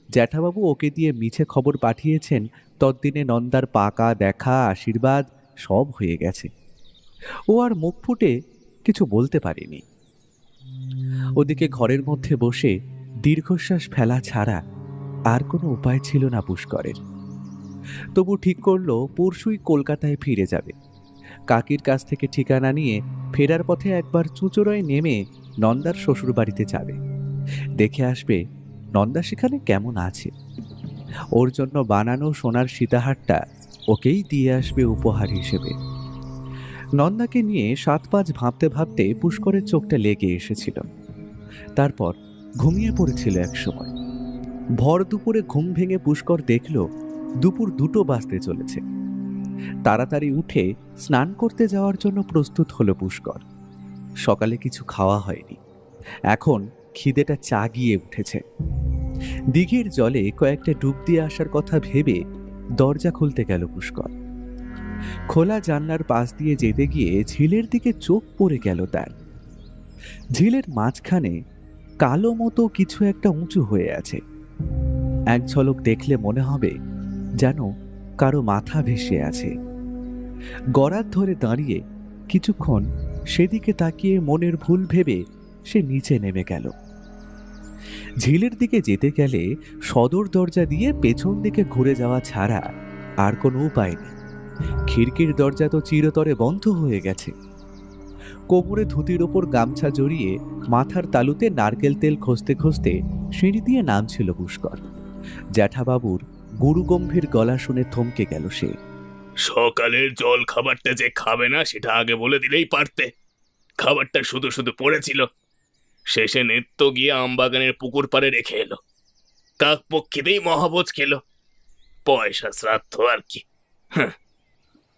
জ্যাঠাবাবু ওকে দিয়ে মিছে খবর পাঠিয়েছেন, ততদিনে নন্দার পাকা দেখা আশীর্বাদ সব হয়ে গেছে। ও আর মুখ ফুটে কিছু বলতে পারেনি। ওদিকে ঘরের মধ্যে বসে দীর্ঘশ্বাস ফেলা ছাড়া আর কোনো উপায় ছিল না পুষ্করের। তবু ঠিক করলো পরশুই কলকাতায় ফিরে যাবে। কাকির কাছ থেকে ঠিকানা নিয়ে ফেরার পথে একবার চুঁচুড়ায় নেমে নন্দার শ্বশুর বাড়িতে যাবে, দেখে আসবে নন্দা সেখানে কেমন আছে। ওর জন্য বানানো সোনার সীতাহারটা ওকেই দিয়ে আসবে উপহার হিসেবে। নন্দাকে নিয়ে 7-5 ভাবতে ভাবতে পুষ্করের চোখটা লেগে এসেছিল। তারপর ঘুমিয়ে পড়েছিল একসময়। ভর দুপুরে ঘুম ভেঙে পুষ্কর দেখল দুপুর 2টো বাজতে চলেছে। তাড়াতাড়ি উঠে স্নান করতে যাওয়ার জন্য প্রস্তুত হলো পুষ্কর। সকালে কিছু খাওয়া হয়নি, এখন খিদেটা চাগিয়ে উঠেছে। দিঘির জলে কয়েকটা ডুব দিয়ে আসার কথা ভেবে দরজা খুলতে গেল পুষ্কর। খোলা জানলার পাশ দিয়ে যেতে গিয়ে ঝিলের দিকে চোখ পড়ে গেল তার। ঝিলের মাঝখানে কালো মতো কিছু একটা উঁচু হয়ে আছে। এক ঝলক দেখলে মনে হবে যেন কারো মাথা ভেসে আছে। গড়ার ধরে দাঁড়িয়ে কিছুক্ষণ সেদিকে তাকিয়ে মনের ভুল ভেবে সে নিচে নেমে গেল। ঝিলের দিকে যেতে গেলে সদর দরজা দিয়ে পেছন দিকে ঘুরে যাওয়া ছাড়া আর কোনো উপায় নেই। খিড়কির দরজা তো চিরতরে বন্ধ হয়ে গেছে। কোমরে ধুতির ওপর গামছা জড়িয়ে মাথার তালুতে নারকেল তেল খসতে খসতে সিঁড়ি দিয়ে নামছিল পুষ্কর। জ্যাঠাবাবুর গুরুগম্ভীর গলা শুনে থমকে গেল সে। সকালের জল খাবারটা যে খাবে না সেটা আগে বলে দিলেই পারতে। খাবারটা শুধু শুধু পড়েছিল। শেষে নিত্য গিয়ে আমবাগানের পুকুর পাড়ে রেখে এলো। কাক পক্ষীতেই মহাভোজ খেলো। পয়সা শ্রাদ্ধ আর কি।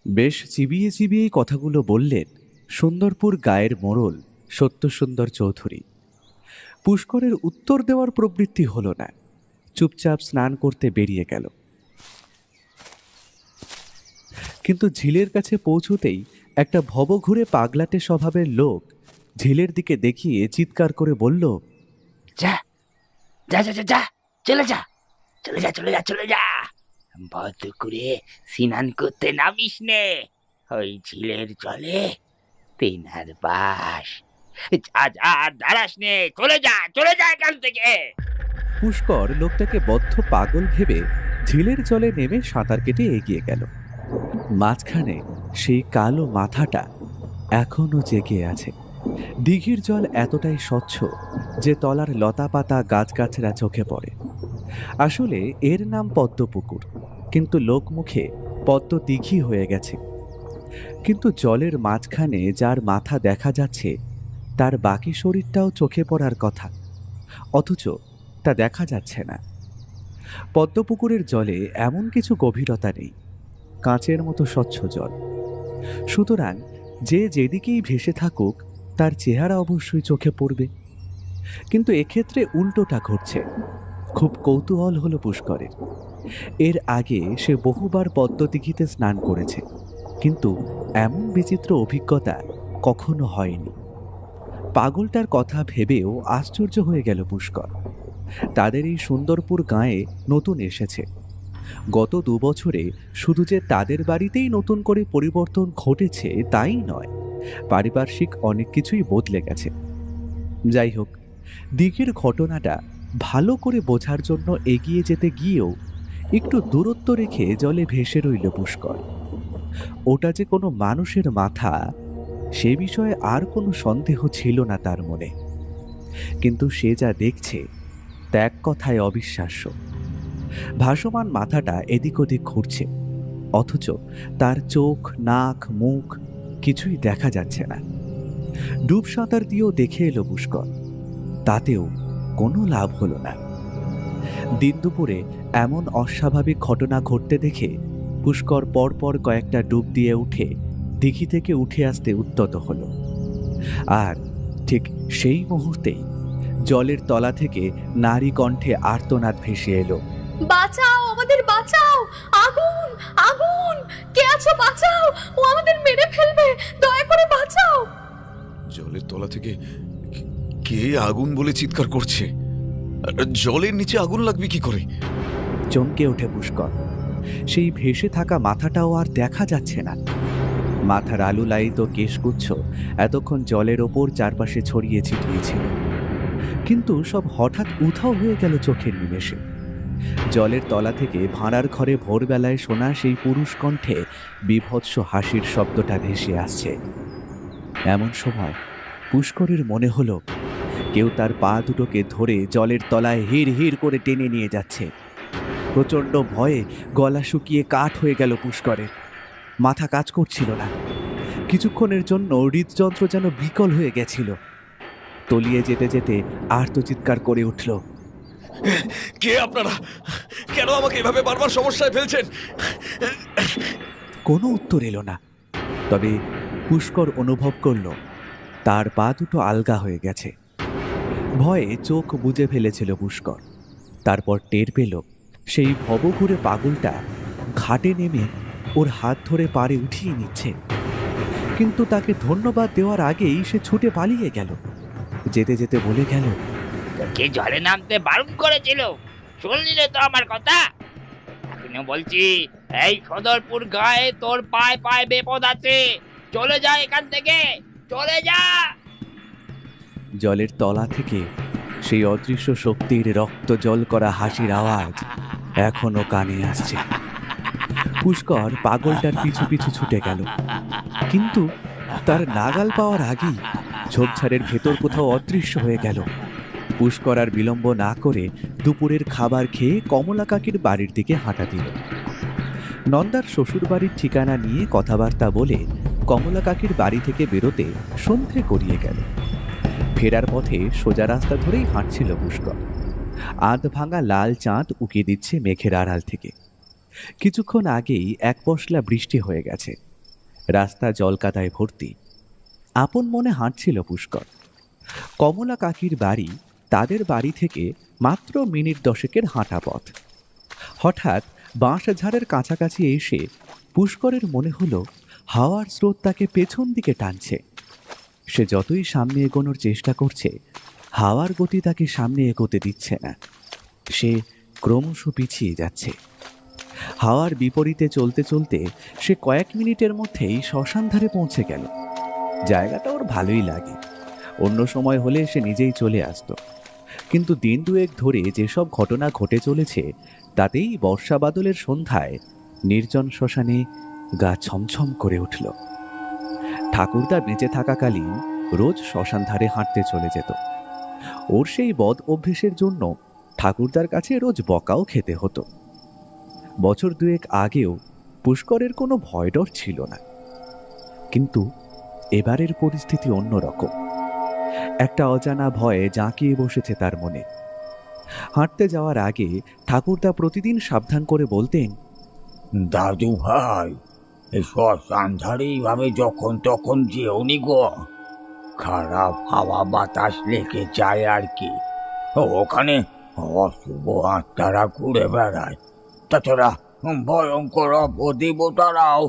বেশ চিবিয়ে চিবিয়ে কথাগুলো বললেন সুন্দরপুর গায়ের মোড়ল সত্যসুন্দর চৌধুরী। পুষ্করের উত্তর দেওয়ার প্রবৃত্তি হলো না, চুপচাপ স্নান করতে বেরিয়ে গেল। কিন্তু ঝিলের কাছে পৌঁছতেই একটা ভবঘুরে পাগলাটে স্বভাবের লোক ঝিলের দিকে দেখিয়ে চিৎকার করে বলল, যা যা যা যা যা চলে যা চলে যা চলে যা চলে যা, বদ্ধ করে স্নান করতে নামিস নে। ওই ঝিলের জলে তেনার বাস। যা যা আর দাঁড়াস নে, চলে যা এখান থেকে। পুষ্কর লোকটাকে বদ্ধ পাগল ভেবে ঝিলের জলে নেমে সাঁতার কেটে এগিয়ে গেল। মাঝখানে সেই কালো মাথাটা এখনো জেগে আছে। দিঘির জল এতটাই স্বচ্ছ যে তলার লতা পাতা গাছগাছরা চোখে পড়ে। আসলে এর নাম পদ্মপুকুর, কিন্তু লোকমুখে পদ্ম দিঘি হয়ে গেছে। কিন্তু জলের মাঝখানে যার মাথা দেখা যাচ্ছে তার বাকি শরীরটাও চোখে পড়ার কথা, অথচ তা দেখা যাচ্ছে না। পদ্মপুকুরের জলে এমন কিছু গভীরতা নেই, কাঁচের মতো স্বচ্ছ জল। সুতরাং যে যেদিকেই ভেসে থাকুক তার চেহারা অবশ্যই চোখে পড়বে। কিন্তু এক্ষেত্রে উল্টোটা ঘটছে। খুব কৌতূহল হলো পুষ্করের। এর আগে সে বহুবার পদ্মদিঘিতে স্নান করেছে, কিন্তু এমন বিচিত্র অভিজ্ঞতা কখনো হয়নি। পাগলটার কথা ভেবেও আশ্চর্য হয়ে গেল পুষ্কর। তাদের এই সুন্দরপুর গাঁয়ে নতুন এসেছে। গত 2 বছরে শুধু যে তাদের বাড়িতেই নতুন করে পরিবর্তন ঘটেছে তাই নয়, পারিপার্শ্বিক অনেক কিছুই বদলে গেছে। যাই হোক, দিঘির ঘটনাটা ভালো করে বোঝার জন্য এগিয়ে যেতে গিয়েও একটু দূরত্ব রেখে জলে ভেসে রইল পুষ্কর। ওটা যে কোনো মানুষের মাথা সে বিষয়ে আর কোনো সন্দেহ ছিল না তার মনে। কিন্তু সে যা দেখছে তা এক কথায় অবিশ্বাস্য। ভাসমান মাথাটা এদিক ওদিক ঘুরছে, অথচ তার চোখ, নাক, মুখ কিছুই দেখা যাচ্ছে না। ডুব সাঁতার দিয়েও দেখে এলো পুষ্কর, তাতেও কোনো লাভ হলো না। দিন দুপুরে এমন অস্বাভাবিক ঘটনা ঘটতে দেখে পুষ্কর পরপর কয়েকটা ডুব দিয়ে উঠে দিঘি থেকে উঠে আসতে উদ্যত হলো। আর ঠিক সেই মুহূর্তেই জলের তলা থেকে নারী কণ্ঠে আর্তনাদ ভেসে এলো। বাঁচাও, আমাদের বাঁচাও! আগুন, আগুন! কে আছো, বাঁচাও! ও আমাদের মেরে ফেলবে, দয়া করে বাঁচাও! জলের তলা থেকে কে আগুন বলে চিৎকার করছে? আর জলের নিচে আগুন লাগবে কি করে? চমকে ওঠে পুষ্কর। সেই ভেসে থাকা মাথাটাও আর দেখা যাচ্ছে না। মাথার আলুলায়িত কেশগুচ্ছ এতক্ষণ জলের ওপর চারপাশে ছড়িয়ে ছিটিয়েছিল, কিন্তু সব হঠাৎ উধাও হয়ে গেল চোখের নিমেষে। জলের তলা থেকে ভাঁড়ার ঘরে ভোরবেলায় শোনা সেই পুরুষ কণ্ঠে বীভৎস হাসির শব্দটা ভেসে আসছে। এমন সময় পুষ্করের মনে হলো কেউ তার পা দুটোকে ধরে জলের তলায় হিড় হিড় করে টেনে নিয়ে যাচ্ছে। প্রচণ্ড ভয়ে গলা শুকিয়ে কাঠ হয়ে গেল পুষ্করের। মাথা কাজ করছিল না। কিছুক্ষণের জন্য হৃদযন্ত্র যেন বিকল হয়ে গেছিল। তলিয়ে যেতে যেতে আর্তচিৎকার করে উঠল, কে আপনারা? কেন আমাকে এভাবে বারবার সমস্যায় ফেলছেন? কোনো উত্তর এলো না। তবে পুষ্কর অনুভব করল তার পা দুটো আলগা হয়ে গেছে। ভয়ে চোখ বুজে ফেলেছিল পুষ্কর। তারপর টের পেল সেই ভবঘুরে পাগলটা ঘাটে নেমে ওর হাত ধরে পাড়ে উঠিয়ে নিচ্ছে। কিন্তু তাকে ধন্যবাদ দেওয়ার আগেই সে ছুটে পালিয়ে গেল। যেতে যেতে বলে গেল, তোকে জলে নামতে বারণ করেছিল, শুনলি রে তো আমার কথা? এখনো বলছি, এই সদরপুর গায়ে তোর পায়ে পায়ে বিপদ আছে। চলে যা এখান থেকে, চলে যা। জলের তলা থেকে সেই অদৃশ্য শক্তির রক্ত জল করা হাসির আওয়াজ এখনো কানে আসছে। পুষ্কর পাগলটার পিছু পিছু ছুটে গেল, কিন্তু তার নাগাল পাওয়ার আগেই ঝোপঝাড়ের ভেতর কোথাও অদৃশ্য হয়ে গেল। পুষ্কর আর বিলম্ব না করে দুপুরের খাবার খেয়ে কমলা কাকির বাড়ির দিকে হাঁটা দিল। নন্দার শ্বশুর বাড়ির ঠিকানা নিয়ে কথাবার্তা বলে কমলা কাকির বাড়ি থেকে বেরোতে সন্ধে গড়িয়ে গেল। ফেরার পথে সোজা রাস্তা ধরেই হাঁটছিল পুষ্কর। আধ ভাঙা লাল চাঁদ উকি দিচ্ছে মেঘের আড়াল থেকে। কিছুক্ষণ আগেই এক পশলা বৃষ্টি হয়ে গেছে। রাস্তা জলকাদায় ভর্তি। আপন মনে হাঁটছিল পুষ্কর। কমলা কাকির বাড়ি তাদের বাড়ি থেকে মাত্র মিনিট 10 হাঁটা পথ। হঠাৎ বাঁশঝাড়ের কাছাকাছি এসে পুষ্করের মনে হলো হাওয়ার স্রোত তাকে পেছন দিকে টানছে। সে যতই সামনে এগোনোর চেষ্টা করছে, হাওয়ার গতি তাকে সামনে এগোতে দিচ্ছে না। সে ক্রমশ পিছিয়ে যাচ্ছে। হাওয়ার বিপরীতে চলতে চলতে সে কয়েক মিনিটের মধ্যেই শ্মশান ধারে পৌঁছে গেল। জায়গাটা ওর ভালোই লাগে। অন্য সময় হলে সে নিজেই চলে আসতো, কিন্তু দিন দুয়েক ধরে যেসব ঘটনা ঘটে চলেছে তাতেই বর্ষা বাদলের সন্ধ্যায় নির্জন শ্মশানে গা ছমছম করে উঠল। ঠাকুরদা বেঁচে থাকাকালীন রোজ শ্মশান ধারে হাঁটতে চলে যেত। ওর সেই বদ অভ্যেসের জন্য ঠাকুরদার কাছে রোজ বকাও খেতে হতো। বছর দুয়েক আগেও পুষ্করের কোনো ভয় ডর ছিল না, কিন্তু এবারের পরিস্থিতি অন্যরকম। একটা অজানা ভয়ে জাঁকিয়ে বসেছে তার মনে। হাঁটতে যাওয়ার আগে ঠাকুরদা প্রতিদিন সাবধান করে বলতেন, দাদু ভাই, এই শ্মশান ধারে এইভাবে যখন তখন যেওনি গো। খারাপ হাওয়া বাতাস লেগে যায় আর কি। ওখানে অশুভ আত্মারা ঘুরে বেড়ায়। তাছাড়া ভয়ঙ্কর অপদেবতারাও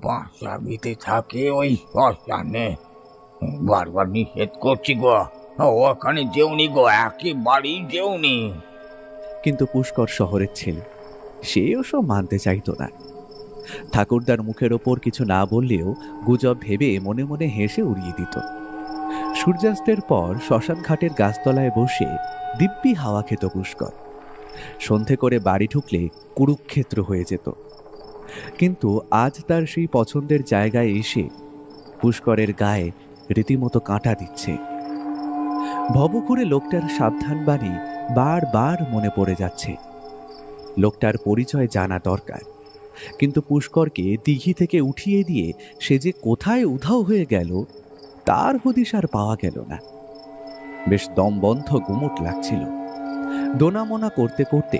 বাসা বেঁধে থাকে ওই শ্মশানে। বারবার নিষেধ করছি গো, ওখানে যেওনি গো, একেবারেই যেওনি। কিন্তু পুষ্কর শহরের ছেলে, সে ওসব মানতে চাইতো না। ঠাকুরদার মুখের ওপর কিছু না বললেও গুজব ভেবে মনে মনে হেসে উড়িয়ে দিত। সূর্যাস্তের পর শ্মশান ঘাটের গাছতলায় বসে দিব্যি হাওয়া খেত পুষ্কর। সন্ধে করে বাড়ি ঢুকলে কুরুক্ষেত্র হয়ে যেত। কিন্তু আজ তার সেই পছন্দের জায়গায় এসে পুষ্করের গায়ে রীতিমতো কাঁটা দিচ্ছে। ভবঘুরে লোকটার সাবধান বাণী বারবার মনে পড়ে যাচ্ছে। লোকটার পরিচয় জানা দরকার, কিন্তু পুষ্করকে দিঘি থেকে উঠিয়ে দিয়ে সে যে কোথায় উধাও হয়ে গেল তার হদিশ আর পাওয়া গেল না। বেশ দমবন্ধ গুমুট লাগছিল। দোনামোনা করতে করতে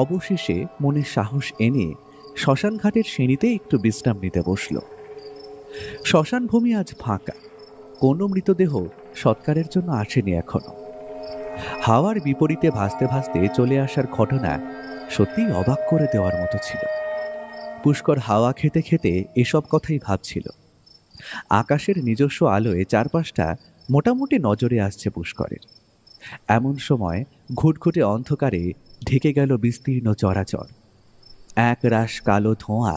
অবশেষে মনে সাহস এনে শ্মশান ঘাটের সিঁড়িতে একটু বিশ্রাম নিতে বসল। শ্মশান ভূমি আজ ফাঁকা। কোনো মৃতদেহ সৎকারের জন্য আসেনি এখনো। হাওয়ার বিপরীতে ভাসতে ভাসতে চলে আসার ঘটনা সত্যিই অবাক করে দেওয়ার মতো ছিল। পুষ্কর হাওয়া খেতে খেতে এসব কথাই ভাবছিল। আকাশের নিজস্ব আলোয় চারপাশটা মোটামুটি নজরে আসছে পুষ্করের। এমন সময় ঘুটঘুটে অন্ধকারে ঢেকে গেল বিস্তীর্ণ চরাচর। এক রাশ কালো ধোঁয়া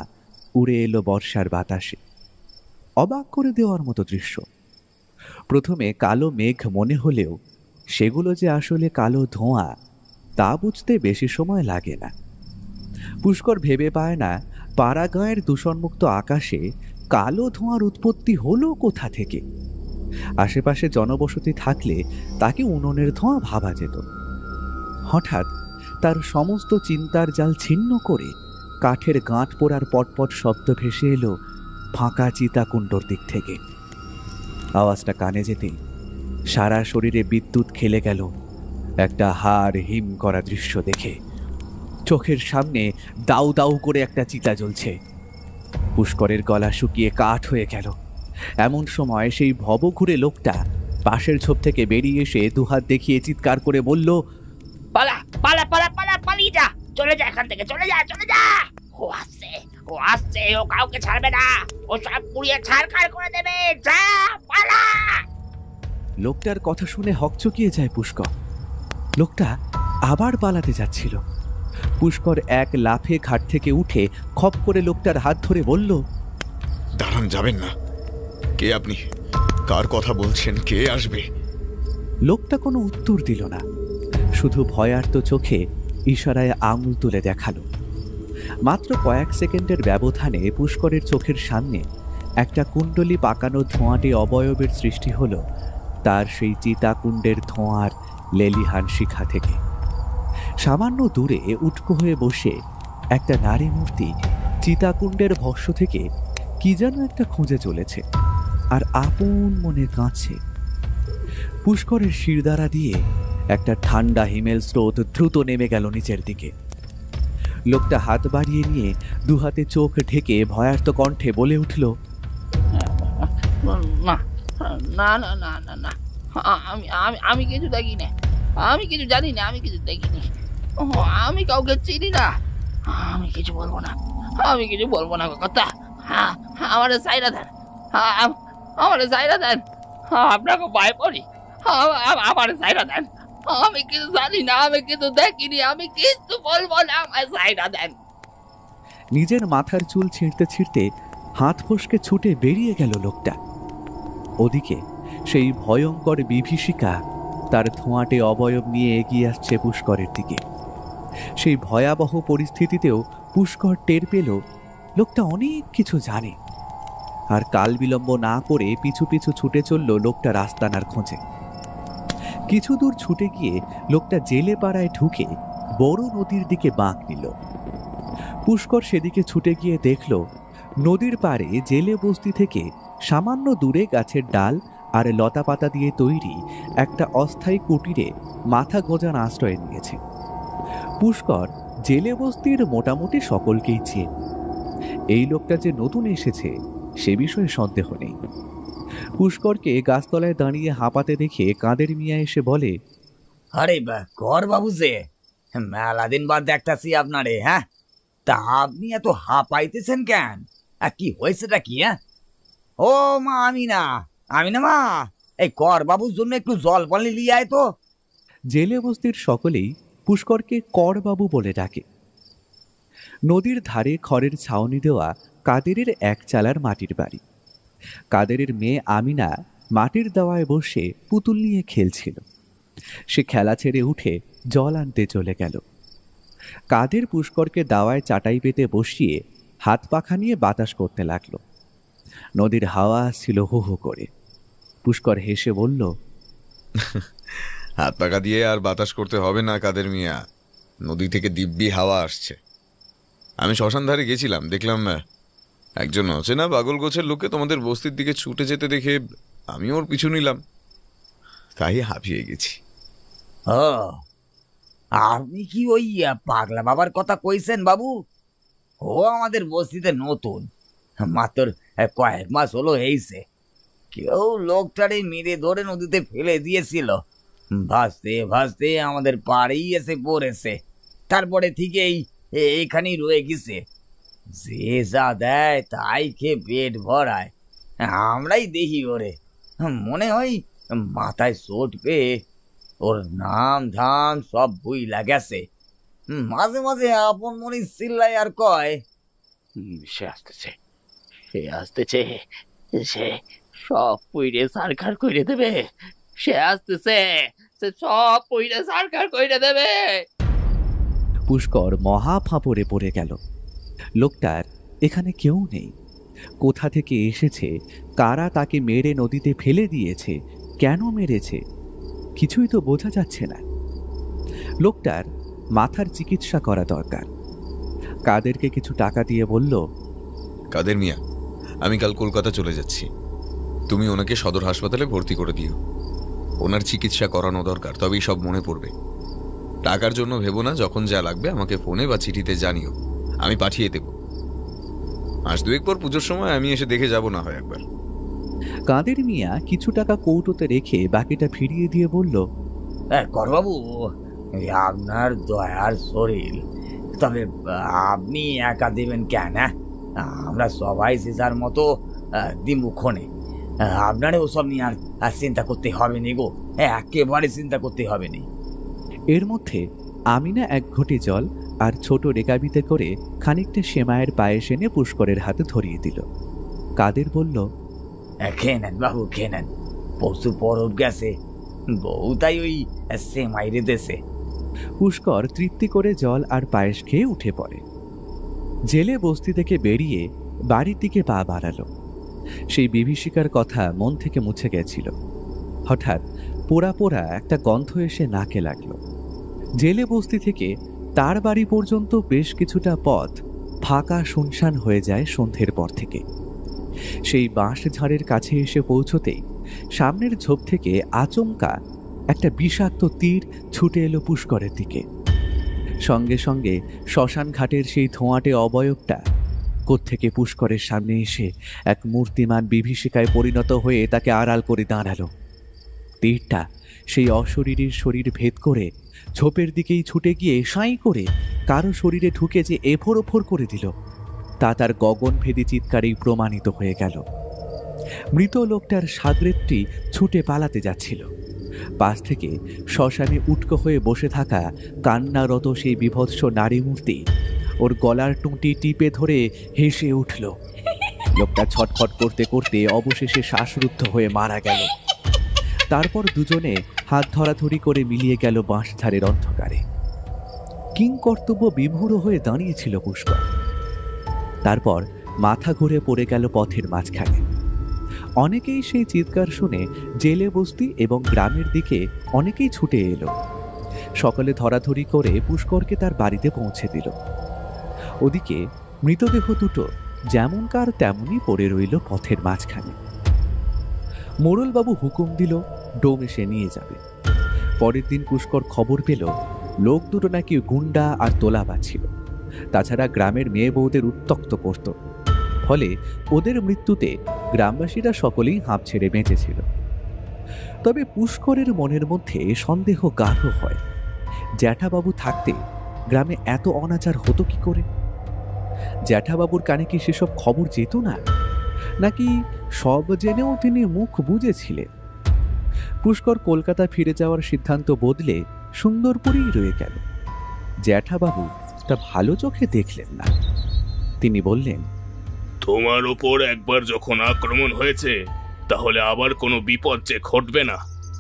উড়ে এলো বর্ষার বাতাসে। অবাক করে দেওয়ার মতো দৃশ্য। প্রথমে কালো মেঘ মনে হলেও সেগুলো যে আসলে কালো ধোঁয়া তা বুঝতে বেশি সময় লাগে না। পুষ্কর ভেবে পায় না পাড়াগাঁয়ের দূষণমুক্ত আকাশে কালো ধোঁয়ার উৎপত্তি হলো কোথা থেকে। আশেপাশে জনবসতি থাকলে তাকে উনুনের ধোঁয়া ভাবা যেত। হঠাৎ তার সমস্ত চিন্তার জাল ছিন্ন করে কাঠের গাঁট পোড়ার পটপট শব্দ ভেসে এলো ফাঁকা চিতাকুণ্ডর দিক থেকে। আওয়াজটা কানে যেতেই সারা শরীরে বিদ্যুৎ খেলে গেল একটা হাড় হিম করা দৃশ্য দেখে। চোখের সামনে দাউ দাউ করে একটা চিতা জ্বলছে। পুষ্করের গলা শুকিয়ে কাঠ হয়ে গেল। এমন সময় সেই ভবঘুরে লোকটা পাশের ঝোপ থেকে বেরিয়ে এসে দুহাত দেখিয়ে চিৎকার করে বলল, পালা পালা পালা পালা পালিয়ে যা, চলে যা এখান থেকে, চলে যা চলে যা। ও আসছে, ও আসছে, ও কাউকে ছাড়বে না, ও সব পুড়িয়ে ছাড়খাড় করে দেবে, যা পালা। লোকটার কথা শুনে হকচকিয়ে যায় পুষ্কর। লোকটা আবার পালাতে যাচ্ছিল। পুষ্কর এক লাফে ঘাট থেকে উঠে খপ করে লোকটার হাত ধরে বলল, দাঁড়ান, যাবেন না। কে আপনি? কার কথা বলছেন? কে আসবে? লোকটা কোনো উত্তর দিল না, শুধু ভয়ার্ত চোখে ইশারায় আঙুল তুলে দেখালো। মাত্র কয়েক সেকেন্ডের ব্যবধানে পুষ্করের চোখের সামনে একটা কুণ্ডলি পাকানো ধোঁয়াটে অবয়বের সৃষ্টি হলো তার সেই চিতাকুণ্ডের ধোঁয়ার লেলিহান শিখা থেকে। সামান্য দূরে উটকো হয়ে বসে একটা নারী মূর্তি চিতাকুণ্ডের ভস্য থেকে কি যেন একটা খুঁজে চলেছে আর আপন মনে কাঁদছে। পুষ্করের শিরদাঁড়া দিয়ে একটা ঠান্ডা হিমেল স্রোত দ্রুত নেমে গেল নিচের দিকে। লোকটা হাত বাড়িয়ে নিয়ে দুহাতে চোখ ঢেকে ভয়ার্ত কণ্ঠে বলে উঠল, না না না না না না, আমি আমি আমি কিছু দেখিনি, আমি কিছু জানি না, আমি কিছু দেখিনি, আমি কাউকে চিনি না, আমি কিছু বলবো না, আমি কিছু বলবো না কথা। আমার সাইরা দেন, আমার সাইরা দেন, আপনাকে ভয় পড়ি, আমার সাইরা দেন, আমি কিছু জানি না, আমি কিছু দেখিনি, আমি কিছু বলবো না, আমার সাইরা দেন। নিজের মাথার চুল ছিঁড়তে ছিঁড়তে হাত ফসকে ছুটে বেরিয়ে গেল লোকটা। ওদিকে সেই ভয়ঙ্কর বিভীষিকা তার ধোঁয়াটে অবয়ব নিয়ে এগিয়ে আসছে পুষ্করের দিকে। সেই ভয়াবহ পরিস্থিতিতেও পুষ্কর টের পেল লোকটা অনেক কিছু জানে, আর কাল বিলম্ব না করে পিছু পিছু ছুটে চলল লোকটার আস্তানার খোঁজে। কিছু দূর ছুটে গিয়ে লোকটা জেলে পাড়ায় ঢুকে বড় নদীর দিকে বাঁক নিল। পুষ্কর সেদিকে ছুটে গিয়ে দেখল নদীর পাড়ে জেলে বস্তি থেকে সামান্য দূরে গাছের ডাল আর লতা পাতা দিয়ে তৈরি একটা অস্থায়ী কুটিরে মাথা গোঁজার আশ্রয় নিয়েছে। পুষ্কর জেলে বস্তির মোটামুটি সকলকেই চেনে। এই লোকটা যে নতুন এসেছে সে বিষয়ে সন্দেহ নেই। পুষ্করকে গাছতলায় দাঁড়িয়ে হাঁপাতে দেখে কাদের মিয়া এসে বলে, আরে কর বাবু, যে মেলা দিন বাদ দেখতাছি আপনারে। হ্যাঁ, তা আপনি এত হাঁপাইতেছেন কেন? আর কি হয়েছেটা কি? হ্যাঁ, ও মা, আমি না মা, এই কর বাবুর জন্য একটু জল পানি লিয়ে আয় তো। জেলে বস্তির সকলেই পুষ্করকে করবাবু বলে ডাকে। নদীর ধারে খড়ের ছাউনি দেওয়া কাদেরের এক চালার মাটির বাড়ি। কাদেরের মেয়ে আমিনা মাটির দাওয়ায় বসে পুতুল নিয়ে খেলছিল। সে খেলা ছেড়ে উঠে জল আনতে চলে গেল। কাদের পুষ্করকে দাওয়ায় চাটাই পেতে বসিয়ে হাত পাখা নিয়ে বাতাস করতে লাগলো। নদীর হাওয়া আসছিল হো হো করে। পুষ্কর হেসে বলল, হাত পাকা দিয়ে আর বাতাস করতে হবে না কাদের মিয়া, নদী থেকে দিব্যি হাওয়া আসছে। আমি শ্মশান ধারে গেছিলাম, দেখলাম একজন অচেনা পাগল গোছের লোককে তোমাদের বস্তির দিকে ছুটে যেতে দেখে আমি ওর পিছু নিলাম, তাই হাঁপিয়ে গেছি। ও, আপনি কি ওই পাগলা বাবার কথা কইছেন বাবু? ও আমাদের বস্তিতে নতুন, মাত্র কয়েক মাস হলো হয়েছে। কেউ লোকটারে মেরে ধরে নদীতে ফেলে দিয়েছিল, ভাসতে ভাসতে আমাদের পাড়েই এসে পড়েছে, তারপরে থেকেই এখানেই রয়ে গেছে। যে যা দেয় তাই খেয়ে পেট ভরায়, আমরাই দেখি ওরে। মনে হয় মাথায় চোট পেয়ে ওর নাম ধাম সব ভুইলা গেছে। মাঝে মাঝে আপন মনে চিল্লাই আর কয়, সে আসতেছে, সে আসতেছে, সে সব পইরে সারখার কইরে দেবে, সে আসতেছে, সে সব পইরে সারখার কইরে দেবে। পুষ্কর মহা ফাঁপড়ে পড়ে গেল। লোকটার এখানে কেউ নেই। কোথা থেকে এসেছে, কারা তাকে মেরে নদীতে ফেলে দিয়েছে, কেন মেরেছে, কিছুই তো বোঝা যাচ্ছে না। লোকটার মাথার চিকিৎসা করা দরকার। কাদেরকে কিছু টাকা দিয়ে বলল, কাদের মিয়া, আমি কাল কলকাতা চলে যাচ্ছি, তুমি ওনাকে সদর হাসপাতালে ভর্তি করে দিও। ওনার চিকিৎসা করানো দরকার, তবেই সব মনে পড়বে। টাকার জন্য ভেবো না, যখন যা লাগবে আমাকে ফোনে বা চিঠিতে জানিও, আমি পাঠিয়ে দেব। মাস দুয়েক পর পুজোর সময় আমি এসে দেখে যাব না হয় একবার। কাদের মিয়া কিছু টাকা কৌটোতে রেখে বাকিটা ফিরিয়ে দিয়ে বলল, করবাবু, আপনার দয়ার শরীর, তবে আপনি একা দেবেন কেন? আমরা সবাই যে যার মতো দিমুখনে, আপনারে ওসব নিয়ে আর চিন্তা করতে হবে নি গো, একেবারে চিন্তা করতে হবে নি। এর মধ্যে আমিনা এক ঘটি জল আর ছোট রেকাবিতে করে খানিকটা সেমাইয়ের পায়েস এনে পুষ্করের হাতে ধরিয়ে দিল। কাদের বলল, খেয়ে নেন বাবু, খেয়ে নেন, পশু পরব গেছে, বউ তাই ওই সেমাই রেঁধেছে। পুষ্কর তৃপ্তি করে জল আর পায়েস খেয়ে উঠে পড়ে। জেলে বস্তি থেকে বেরিয়ে বাড়ির দিকে পা বাড়ালো। সেই বিভীষিকার কথা মন থেকে মুছে গেছিল। হঠাৎ পোড়া পোড়া একটা গন্ধ এসে নাকে লাগলো। জেলে বস্তি থেকে তার বাড়ি পর্যন্ত বেশ কিছুটা পথ ফাঁকা শুনশান হয়ে যায় সন্ধ্যের পর থেকে। সেই বাঁশ ঝাড়ের কাছে এসে পৌঁছতেই সামনের ঝোপ থেকে আচমকা একটা বিষাক্ত তীর ছুটে এলো পুষ্করের দিকে। সঙ্গে সঙ্গে শ্মশান ঘাটের সেই ধোঁয়াটে অবয়বটা কোত্থেকে পুষ্করের সামনে এসে এক মূর্তিমান বিভীষিকায় পরিণত হয়ে তাকে আড়াল করে দাঁড়ালো। তীরটা সেই অশরীরীর শরীর ভেদ করে ঝোপের দিকেই ছুটে গিয়ে সাঁই করে কারো শরীরে ঢুকে যে এফোর ওফোর করে দিল, তা তার গগনভেদী চিৎকারেই প্রমাণিত হয়ে গেল। মৃত লোকটার সাগরেদটি ছুটে পালাতে যাচ্ছিল। পাশ থেকে শ্মশানে উটকো হয়ে বসে থাকা কান্নারত সেই বিভৎস নারী মূর্তি ওর গলার টুঁটি টিপে ধরে হেসে উঠল। লোকটা ছটফট করতে করতে অবশেষে শ্বাসরুদ্ধ হয়ে মারা গেল। তারপর দুজনে হাত ধরাধরি করে মিলিয়ে গেল বাঁশঝাড়ের অন্ধকারে। কিংকর্তব্য বিমূঢ় হয়ে দাঁড়িয়েছিল পুষ্কর। তারপর মাথা ঘুরে পড়ে গেল পথের মাঝখানে। অনেকেই সেই চিৎকার শুনে জেলে বস্তি এবং গ্রামের দিকে অনেকেই ছুটে এলো। সকলে ধরাধরি করে পুষ্করকে তার বাড়িতে পৌঁছে দিল। ওদিকে মৃতদেহ দুটো যেমনকার তেমনই পড়ে রইল পথের মাঝখানে। মোড়লবাবু হুকুম দিল ডোম এসে নিয়ে যাবে। পরের দিন পুষ্কর খবর পেল লোক দুটো নাকি গুন্ডা আর তোলা বাঁধছিল। তাছাড়া গ্রামের মেয়ে বউদের উত্ত্যক্ত করত। ফলে ওদের মৃত্যুতে গ্রামবাসীরা সকলেই হাঁপ ছেড়ে বেঁচেছিল। তবে পুষ্করের মনের মধ্যে সন্দেহ গাঢ় হয়, জ্যাঠাবাবু থাকতে গ্রামে এত অনাচার হতো কি করে? জ্যাঠাবাবুর কানে কি সেসব খবর যেত না, নাকি সব জেনেও তিনি মুখ বুজেছিলেন? পুষ্কর কলকাতা ফিরে যাওয়ার সিদ্ধান্ত বদলে সুন্দরপুরেই রয়ে গেল। জ্যাঠাবাবু তা ভালো চোখে দেখলেন না। তিনি বললেন, তোমার ওপর একবার যখন আক্রমণ হয়েছে, তাহলে আবার কোনো বিপদ যে ঘটবে না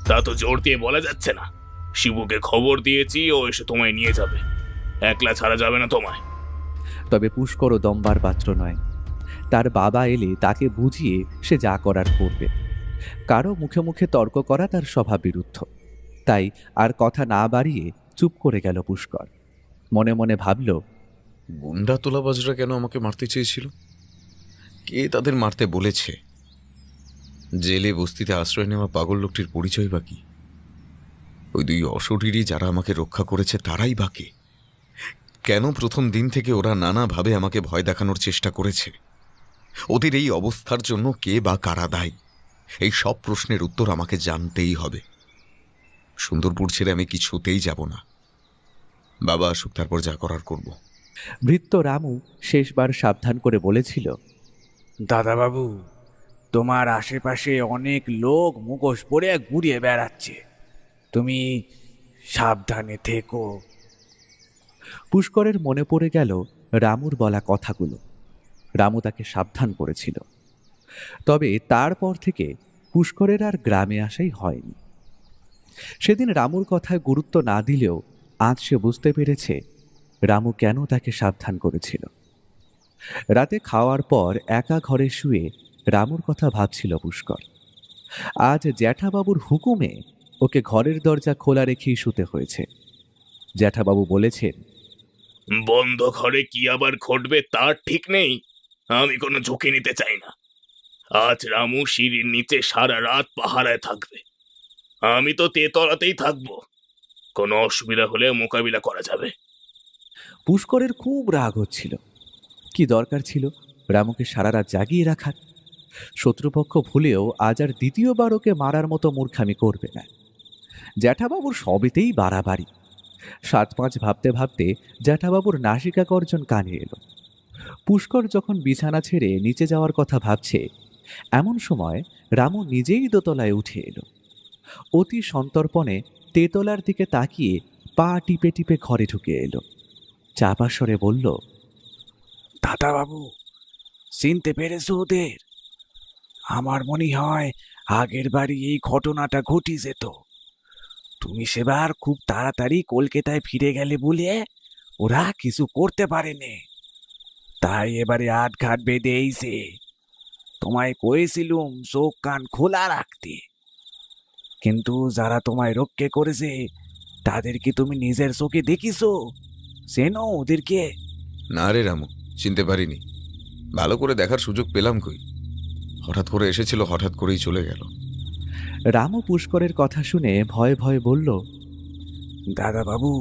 তা তো জোর দিয়ে বলা যাচ্ছে না। শিবুকে খবর দিয়েছি, ও এসে তোমায় নিয়ে যাবে, একলা ছাড়া যাবে না তোমায়। তবে পুষ্করও দম্বার পাত্র নয়। তার বাবা এলে তাকে বুঝিয়ে সে যা করার করবে। কারো মুখে মুখে তর্ক করা তার স্বভাব বিরুদ্ধ। তাই আর কথা না বাড়িয়ে চুপ করে গেল পুষ্কর। মনে মনে ভাবল, গুন্ডা তোলাবাজরা কেন আমাকে মারতে চেয়েছিল? কে তাদের মারতে বলেছে? জেলে বস্তিতে আশ্রয় নেওয়া পাগল লোকটির পরিচয় বা কি? ওই দুই অশরীরী যারা আমাকে রক্ষা করেছে তারাই বা কে? কেন প্রথম দিন থেকে ওরা নানাভাবে আমাকে ভয় দেখানোর চেষ্টা করেছে? ওদের এই অবস্থার জন্য কে বা কারা দায়ী? এই সব প্রশ্নের উত্তর আমাকে জানতেই হবে। সুন্দরপুর ছেড়ে আমি কিছুতেই যাব না। বাবা আসুক, তারপর যা করার করব। ভৃত্য রামু শেষবার সাবধান করে বলেছিল, দাদাবাবু, তোমার আশেপাশে অনেক লোক মুখোশ পরে ঘুরিয়ে বেড়াচ্ছে, তুমি সাবধানে থেকো। পুষ্করের মনে পড়ে গেল রামুর বলা কথাগুলো। রামু তাকে সাবধান করেছিল। তবে তারপর থেকে পুষ্করের আর গ্রামে আসাই হয়নি। সেদিন রামুর কথায় গুরুত্ব না দিলেও আজ সে বুঝতে পেরেছে রামু কেন তাকে সাবধান করেছিল। রাতে খাওয়ার পর একা ঘরে শুয়ে রামুর কথা ভাবছিল পুষ্কর। আজ জ্যাঠাবাবুর হুকুমে ওকে ঘরের দরজা খোলা রেখেই শুতে হয়েছে। জ্যাঠাবাবু বলেছেন, বন্ধ ঘরে কি আবার ঘটবে তার ঠিক নেই, আমি কোনো ঝুঁকি নিতে চাই না। আজ রামু সিঁড়ির নিচে সারা রাত পাহারায় থাকবে, আমি তো তেতলাতেই থাকবো। কোনো অসুবিধা হলে মোকাবিলা করা যাবে। পুষ্করের খুব রাগ হচ্ছিল। কি দরকার ছিল রামুকে সারা রাত জাগিয়ে রাখার? শত্রুপক্ষ ভুলেও আজ আর দ্বিতীয়বার ওকে মারার মতো মূর্খামি করবে না। জ্যাঠাবাবুর সবেতেই বাড়াবাড়ি। 7-5 ভাবতে ভাবতে জ্যাঠাবাবুর নাসিকা গর্জন কানে এলো। পুষ্কর যখন বিছানা ছেড়ে নিচে যাওয়ার কথা ভাবছে, এমন সময় রামু নিজেই দোতলায় উঠে এলো। অতি সন্তর্পণে তেতলার দিকে তাকিয়ে পা টিপে টিপে ঘরে ঢুকে এলো। চাপা স্বরে বলল, দাদাবাবু, চিনতে পেরেছো ওদের? আমার মনে হয় আগের বাড়ি এই ঘটনাটা ঘটি যেত। তুমি সেবার খুব তাড়াতাড়ি কলকাতায় ফিরে গেলে বলে ওরা কিছু করতে পারেনি, তাই এবারে আটঘাট বেঁধে এইছে। তোমায় কয়েছিলুম চোখ কান খোলা রাখতে, কিন্তু যারা তোমায় রক্ষে করেছে তাদের কি তুমি নিজের চোখে দেখিছো? চেনো ওদেরকে? না রে রামু, চিনতে পারিনি। ভালো করে দেখার সুযোগ পেলাম কই? হঠাৎ করে এসেছিল, হঠাৎ করেই চলে গেল। রামু পুষ্করের কথা শুনে ভয়ে ভয়ে বলল, দাদাবাবু,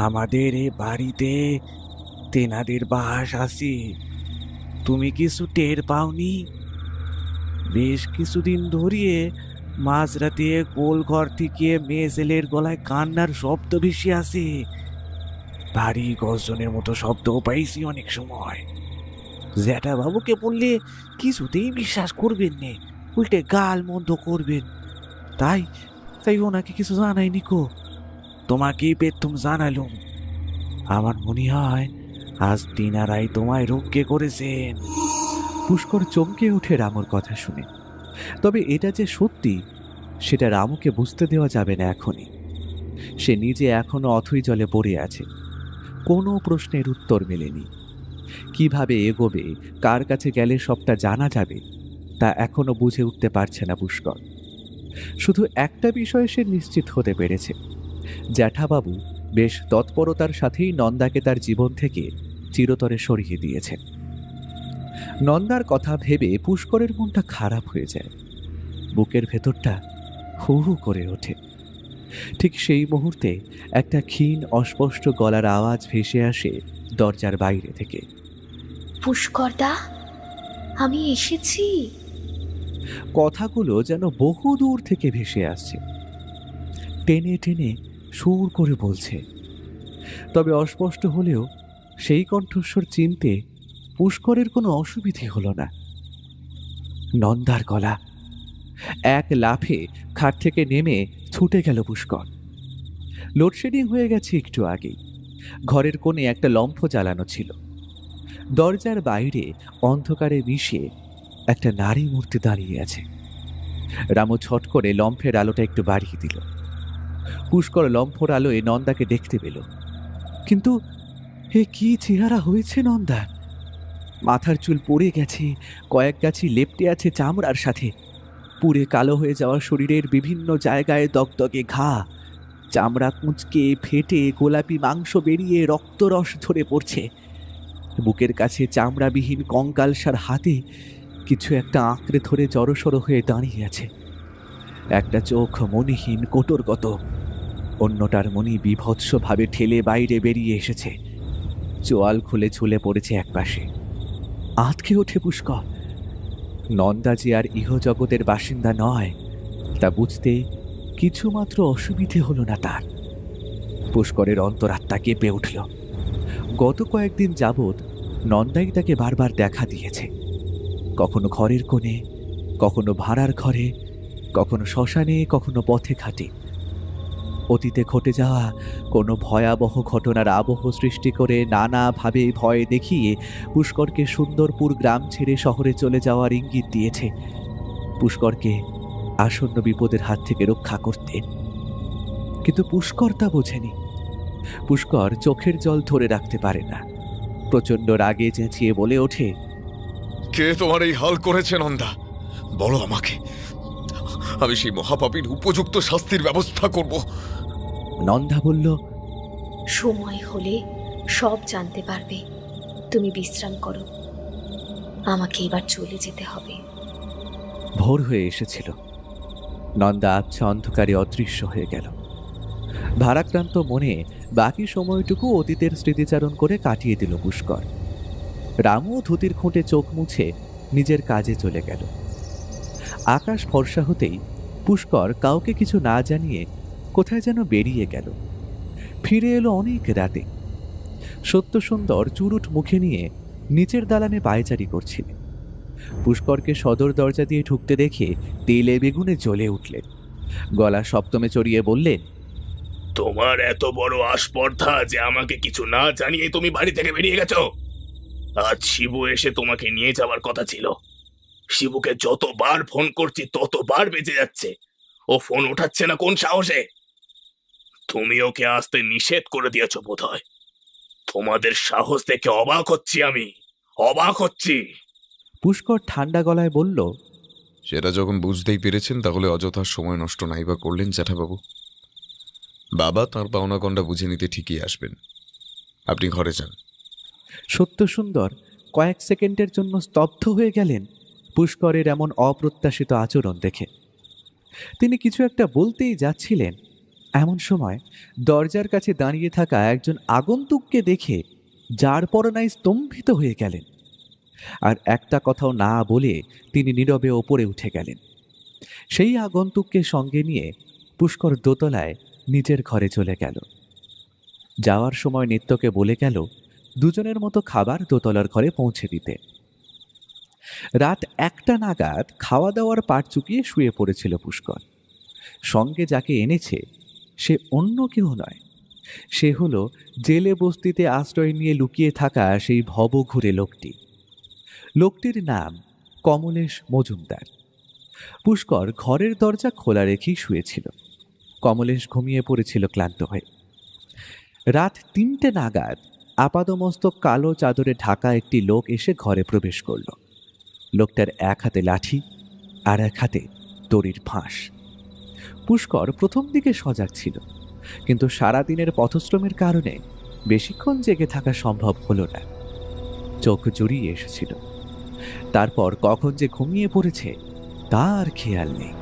আমাদের এ বাড়িতে তেনাদের বাস আছে, তুমি কিছু টের পাওনি? বেশ কিছুদিন ধরিয়ে মাঝরাতে গোলঘর থেকে মেয়ে ছেলের গলায় কান্নার শব্দ ভেসে আসে। ভারী গর্জনের মতো শব্দও পাইছি অনেক সময়। জ্যাঠা বাবুকে বললে কিছুতেই বিশ্বাস করবেন নে, উল্টে গাল মন্দ করবেন। তাই তাই ওনাকে কিছু জানাইনি কো, তোমাকেই পেতুম জানালুম। আমার মনে হয় আজ তিনারাই তোমায় রক্ষে করেছেন। পুষ্কর চমকে ওঠে রামুর কথা শুনে। তবে এটা যে সত্যি সেটা রামুকে বুঝতে দেওয়া যাবে না এখনই। সে নিজে এখনো অথই জলে পড়ে আছে। কোনো প্রশ্নের উত্তর মেলেনি। কিভাবে এগোবে, কার কাছে গেলে সবটা জানা যাবে, তা এখনো বুঝে উঠতে পারছে না পুষ্কর। শুধু একটা বিষয়ে সে নিশ্চিত হতে পেরেছে, জ্যাঠাবাবু বেশ তৎপরতার সাথেই নন্দাকে তার জীবন থেকে চিরতরে সরিয়ে দিয়েছে। নন্দার কথা ভেবে পুষ্করের মনটা খারাপ হয়ে যায়। বুকের ভেতরটা হু হু করে ওঠে। ঠিক সেই মুহূর্তে একটা ক্ষীণ অস্পষ্ট গলার আওয়াজ ভেসে আসে দরজার বাইরে থেকে। পুষ্করদা, আমি এসেছি। কথাগুলো যেন বহু দূর থেকে ভেসে আসছে, টেনে টেনে সুর করে বলছে। তবে অস্পষ্ট হলেও সেই কণ্ঠস্বর চিনতে পুষ্করের কোনো অসুবিধে হলো না। নন্দার গলা। এক লাফে খাট থেকে নেমে ছুটে গেল পুষ্কর। লোডশেডিং হয়ে গেছে একটু আগেই। ঘরের কোণে একটা লম্ফ জ্বালানো ছিল। দরজার বাইরে অন্ধকারে মিশে একটা নারী মূর্তি দাঁড়িয়ে আছে। রামু ছট করে লম্ফের আলোটা একটু বাড়িয়ে দিল। পুষ্কর লম্ফর আলোয় নন্দাকে দেখতে পেল। কিন্তু এ কি চেহারা হয়েছে নন্দার! মাথার চুল পড়ে গেছে, কয়েক গাছি লেপ্টে আছে চামড়ার সাথে। পুড়ে কালো হয়ে যাওয়া শরীরের বিভিন্ন জায়গায় দগদগে ঘা, চামড়া কুঁচকে ফেটে গোলাপি মাংস বেরিয়ে রক্তরস ঝরে পড়ছে। বুকের কাছে চামড়াবিহীন কঙ্কালসার হাতে কিছু একটা আঁকড়ে ধরে জড়সড় হয়ে দাঁড়িয়ে আছে। একটা চোখ মণিহীন কোটরগত, অন্যটার মণি বিভৎসভাবে ঠেলে বাইরে বেরিয়ে এসেছে। চোয়াল খুলে ঝুলে পড়েছে একপাশে। আঁতকে ওঠে পুষ্কর। নন্দা যে আর ইহজগতের বাসিন্দা নয় তা বুঝতে কিছুমাত্র অসুবিধে হলো না তার। পুষ্করের অন্তরাত্মা কেঁপে উঠল। গত কয়েকদিন যাবৎ নন্দাই তাকে বারবার দেখা দিয়েছে, কখনো ঘরের কোণে, কখনো ভাড়ার ঘরে, কখনো শ্মশানে, কখনো পথে ঘাটে। অতীতে ঘটে যাওয়া কোনো ভয়াবহ ঘটনার আবহ সৃষ্টি করে নানাভাবে ভয় দেখিয়ে পুষ্করকে সুন্দরপুর গ্রাম ছেড়ে শহরে চলে যাওয়ার ইঙ্গিত দিয়েছে, পুষ্করকে আসন্ন বিপদের হাত থেকে রক্ষা করতে। কিন্তু পুষ্কর তা বোঝেনি। পুষ্কর চোখের জল ধরে রাখতে পারে না। প্রচণ্ড রাগে চেঁচিয়ে বলে ওঠে, কে তোমার এই হাল করেছে নন্দা? বলো আমাকে, আমি সেই মহাপাপীর উপযুক্ত শাস্তির ব্যবস্থা করব। নন্দা বলল, সময় হলে সব জানতে পারবে। তুমি বিশ্রাম করো, আমাকে এবার চলে যেতে হবে। ভোর হয়ে এসেছিল। নন্দা আবছা অন্ধকারে অদৃশ্য হয়ে গেল। ভারাক্রান্ত মনে বাকি সময়টুকু অতীতের স্মৃতিচারণ করে কাটিয়ে দিল পুষ্কর। রামু ধুতির খুঁটে চোখ মুছে নিজের কাজে চলে গেল। আকাশ ফর্সা হতেই পুষ্কর কাউকে কিছু না জানিয়ে কোথায় যেন বেরিয়ে গেল। ফিরে এলো অনেক রাতে। সত্যসুন্দর চুরুট মুখে নিয়ে নিচের দালানে পায়চারি করছিলেন। পুষ্করকে সদর দরজা দিয়ে ঢুকতে দেখে তেলে বেগুনে জ্বলে উঠলেন। গলা সপ্তমে চড়িয়ে বললেন, তোমার এত বড় আস্পর্ধা যে আমাকে কিছু না জানিয়ে তুমি বাড়ি থেকে বেরিয়ে গেছো? আজ শিবু এসে তোমাকে নিয়ে যাওয়ার কথা ছিল। শিবুকে যতবার ফোন করছি ততবার বেজে যাচ্ছে, ও ফোন উঠাচ্ছে না কোন সাহসে? তুমি ওকে আসতে নিষেধ করে দিয়েছো বোধহয়। তোমাদের সাহস দেখে অবাক হচ্ছি, আমি অবাক হচ্ছি। পুষ্কর ঠান্ডা গলায় বলল, সেটা যখন বুঝতেই পেরেছেন তাহলে অযথা সময় নষ্ট নাই বা করলেন জ্যাঠাবাবু। বাবা তাঁর পাওনা গন্ডা বুঝে নিতে ঠিকই আসবেন, আপনি ঘরে যান। সত্যসুন্দর কয়েক সেকেন্ডের জন্য স্তব্ধ হয়ে গেলেন পুষ্করের এমন অপ্রত্যাশিত আচরণ দেখে। তিনি কিছু একটা বলতেই যাচ্ছিলেন, এমন সময় দরজার কাছে দাঁড়িয়ে থাকা একজন আগন্তুককে দেখে যার পরনাই স্তম্ভিত হয়ে গেলেন। আর একটা কথাও না বলে তিনি নীরবে ওপরে উঠে গেলেন। সেই আগন্তুককে সঙ্গে নিয়ে পুষ্কর দোতলায় নিজের ঘরে চলে গেল। যাওয়ার সময় নিত্যকে বলে গেল দুজনের মতো খাবার দোতলার ঘরে পৌঁছে দিতে। রাত 1টা নাগাদ খাওয়া দাওয়ার পাট চুকিয়ে শুয়ে পড়েছিল পুষ্কর। সঙ্গে যাকে এনেছে সে অন্য কেউ নয়, সে হলো জেলে বস্তিতে আশ্রয় নিয়ে লুকিয়ে থাকা সেই ভবঘুরে লোকটি। লোকটির নাম কমলেশ মজুমদার। পুষ্কর ঘরের দরজা খোলা রেখেই শুয়েছিল। কমলেশ ঘুমিয়ে পড়েছিল ক্লান্ত হয়ে। রাত 3টে নাগাদ আপাদমস্তক কালো চাদরে ঢাকা একটি লোক এসে ঘরে প্রবেশ করল। লোকটার এক হাতে লাঠি আর এক হাতে দড়ির ফাঁস। পুষ্কর প্রথম দিকে সজাগ ছিল, কিন্তু সারাদিনের পথশ্রমের কারণে বেশিক্ষণ জেগে থাকা সম্ভব হলো না। চোখ জুড়িয়ে এসেছিল। তারপর কখন যে ঘুমিয়ে পড়েছে তার খেয়াল নেই।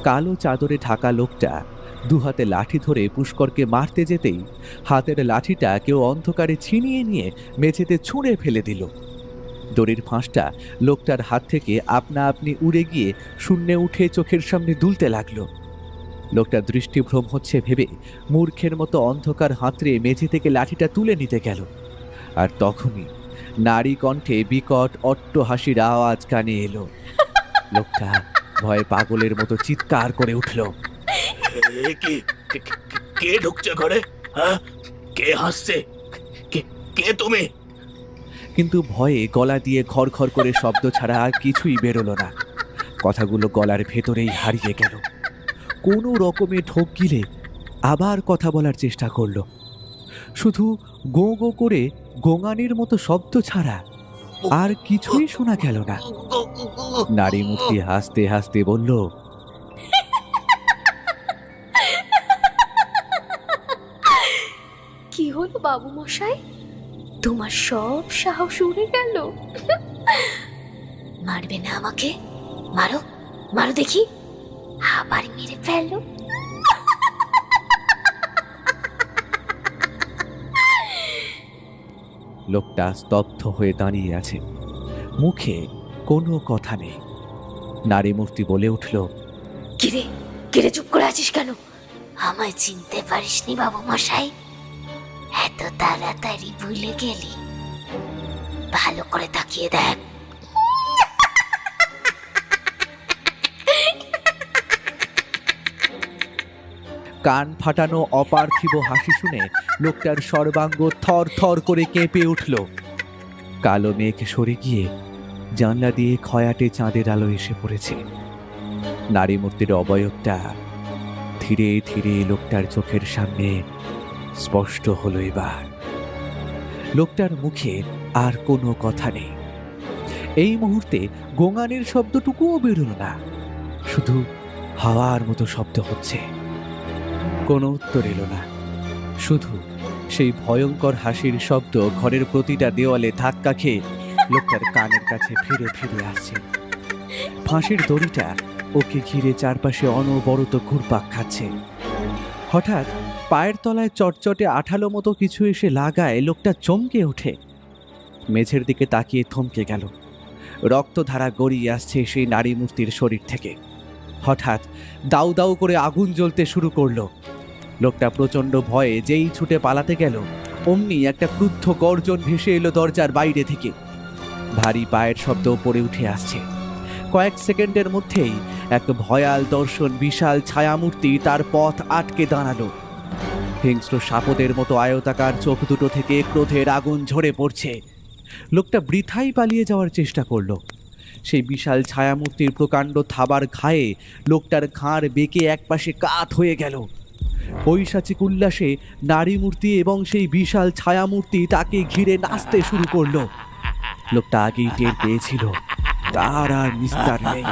কালো চাদরে ঢাকা লোকটা দুহাতে লাঠি ধরে পুষ্করকে মারতে যেতেই হাতের লাঠিটা কেউ অন্ধকারে ছিনিয়ে নিয়ে মেঝেতে ছুঁড়ে ফেলে দিল। দড়ির ফাঁসটা লোকটার হাত থেকে আপনা আপনি উড়ে গিয়ে শূন্যে উঠে চোখের সামনে দুলতে লাগলো। লোকটা দৃষ্টিভ্রম হচ্ছে ভেবে মূর্খের মতো অন্ধকার হাতড়ে মেঝে থেকে লাঠিটা তুলে নিতে গেল। আর তখনই নারী কণ্ঠে বিকট অট্টহাসির আওয়াজ কানে এলো। লোকটা ভয়ে পাগলের মতো চিৎকার করে উঠল, কে ঢুকছে ঘরে? হ্যাঁ, কে হাসছে? কে তুমি? কিন্তু ভয়ে গলা দিয়ে খড়খড় করে শব্দ ছাড়া আর কিছুই বেরোলো না। কথাগুলো গলার ভেতরেই হারিয়ে গেল। কোনো রকমে ঢোক গিলে আবার কথা বলার চেষ্টা করলো। শুধু গো গো করে গোঙানির মতো শব্দ ছাড়া আর কিছুই শোনা গেল না। নারী মূর্তি হাসতে হাসতে বলল, কি হলো বাবু মশাই, তোমার সব সাহস উড়ে গেল? মারবে না আমাকে? মারো মারো দেখি, আবার মেরে ফেলো। লোকটা স্তব্ধ হয়ে দাঁড়িয়ে আছে, মুখে কোনো কথা নেই। নারী মূর্তি বলে উঠল, কিরে কিরে চুপ করে আছিস কেন? আমায় চিনতে পারিসনি বাবু মশাই? এত তাড়াতাড়ি ভুলে গেলি? ভালো করে তাকিয়ে দেখ। কান ফাটানো অপার্থিব হাসি শুনে লোকটার সর্বাঙ্গ থর থর করে কেঁপে উঠল। কালো মেঘ সরে গিয়ে জানলা দিয়ে খয়াটে চাঁদের আলো এসে পড়েছে। নারী মূর্তির অবয়বটা ধীরে ধীরে লোকটার চোখের সামনে স্পষ্ট হলো এবার। লোকটার মুখে আর কোনো কথা নেই। এই মুহূর্তে গোঙানির শব্দটুকুও বেরোল না, শুধু হাওয়ার মতো শব্দ হচ্ছে। কোনো উত্তর এলো না, শুধু সেই ভয়ঙ্কর হাসির শব্দ ঘরের প্রতিটা দেওয়ালে ধাক্কা খেয়ে লোকটার কানের কাছে ফিরে ফিরে আসছে। ফাঁসির দড়িটা ওকে ঘিরে চারপাশে অনবরত ঘুরপাক খাচ্ছে। হঠাৎ পায়ের তলায় চটচটে আঠালো মতো কিছু এসে লাগায় লোকটা চমকে ওঠে। মেঝের দিকে তাকিয়ে থমকে গেল। রক্তধারা গড়িয়ে আসছে সেই নারী মূর্তির শরীর থেকে। হঠাৎ দাউ দাউ করে আগুন জ্বলতে শুরু করলো। লোকটা প্রচণ্ড ভয়ে যেই ছুটে পালাতে গেল, অমনি একটা ক্রুদ্ধ গর্জন ভেসে এলো দরজার বাইরে থেকে। ভারী পায়ের শব্দ পড়ে উঠে আসছে। কয়েক সেকেন্ডের মধ্যেই এক ভয়াল দর্শন বিশাল ছায়ামূর্তি তার পথ আটকে দাঁড়ালো। হিংস্র সাপদের মতো আয়তাকার চোখ দুটো থেকে ক্রোধের আগুন ঝরে পড়ছে। লোকটা বৃথাই পালিয়ে যাওয়ার চেষ্টা করলো। সেই বিশাল ছায়ামূর্তির প্রকাণ্ড থাবার ঘায়ে লোকটার ঘাড় বেঁকে একপাশে কাত হয়ে গেল। পৈশাচিক উল্লাসে নারী মূর্তি এবং সেই বিশাল ছায়ামূর্তি তাকে ঘিরে নাচতে শুরু করলো। লোকটা আগেই টের পেয়েছিল তার আর নিস্তার নেই,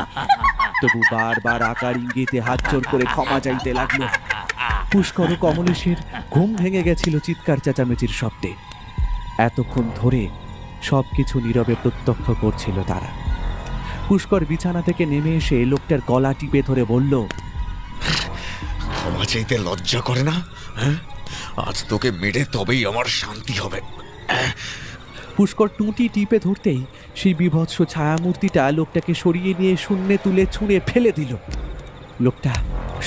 তবু বারবার আকার ইঙ্গিতে হাত জোর করে ক্ষমা চাইতে লাগলো। পুষ্কর ও কমলেশের ঘুম ভেঙে গেছিল চিৎকার চেঁচামেচির শব্দে। এতক্ষণ ধরে সবকিছু নীরবে প্রত্যক্ষ করছিল তারা। পুষ্কর বিছানা থেকে নেমে এসে লোকটার গলা টিপে ধরে বলল, ক্ষমা চাইতে লজ্জা করে না? হ্যাঁ, আজ তোকে মেরে তবেই আমার শান্তি হবে। পুষ্কর টুঁটি টিপে ধরতেই সেই বিভৎস ছায়ামূর্তিটা লোকটাকে সরিয়ে নিয়ে শূন্যে তুলে ছুঁড়ে ফেলে দিল। লোকটা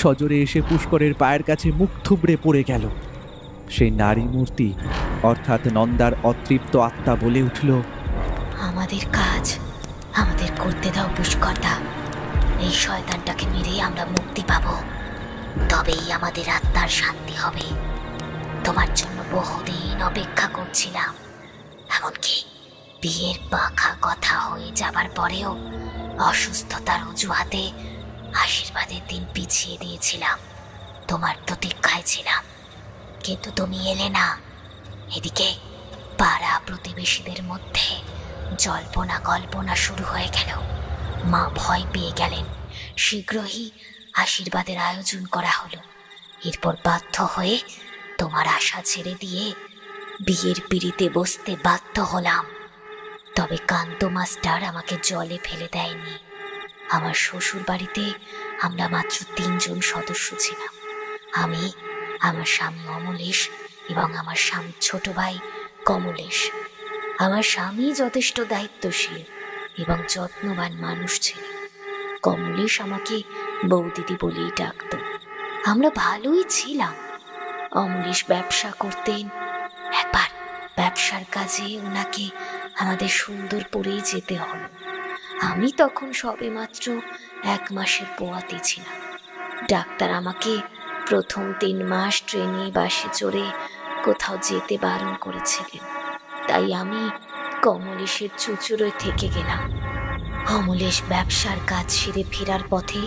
সজোরে এসে পুষ্করের পায়ের কাছে মুখ থুবড়ে পড়ে গেল। সেই নারী মূর্তি অর্থাৎ নন্দার অতৃপ্ত আত্মা বলে উঠল, আমাদের কাজ আমাদের করতে দাও পুষ্করদা। এই শয়তানটাকে মেরে আমরা মুক্তি পাবো, তবেই আমাদের আত্মার শান্তি হবে। তোমার জন্য বহুদিন অপেক্ষা করছিলাম। এমনকি বিয়ের পাখা কথা হয়ে যাবার পরেও অসুস্থতার অজুহাতে আশীর্বাদের দিন পিছিয়ে দিয়েছিলাম। তোমার প্রতীক্ষায় ছিলাম, কিন্তু তুমি এলে না। এদিকে পাড়া প্রতিবেশীদের মধ্যে জল্পনা কল্পনা শুরু হয়ে গেল। মা ভয় পেয়ে গেলেন। শীঘ্রই আশীর্বাদের আয়োজন করা হলো। এরপর বাধ্য হয়ে তোমার আশা ছেড়ে দিয়ে বিয়ের পিঁড়িতে বসতে বাধ্য হলাম। তবে কান্ত মাস্টার আমাকে জলে ফেলে দেয়নি। আমার শ্বশুর বাড়িতে আমরা মাত্র 3 জন সদস্য ছিলাম। আমি, আমার স্বামী অমলেশ এবং আমার স্বামীর ছোট ভাই কমলেশ। আমার স্বামী যথেষ্ট দায়িত্বশীল এবং যত্নবান মানুষ ছিলেন। কমলেশ আমাকে বৌদিদি বলেই ডাকত। আমরা ভালোই ছিলাম। অমলেশ ব্যবসা করতেন। একবার ব্যবসার কাজে ওনাকে আমাদের সুন্দরপুরেই যেতে হলো। আমি তখন সবেমাত্র 1 মাসের পোয়াতে ছিলাম। ডাক্তার আমাকে প্রথম 3 মাস ট্রেনে বাসে চড়ে কোথাও যেতে বারণ করেছিলেন। তাই আমি কমলেশের চুচুড়োয় থেকে গেলাম। অমলেশ ব্যবসার কাজ সেরে ফেরার পথে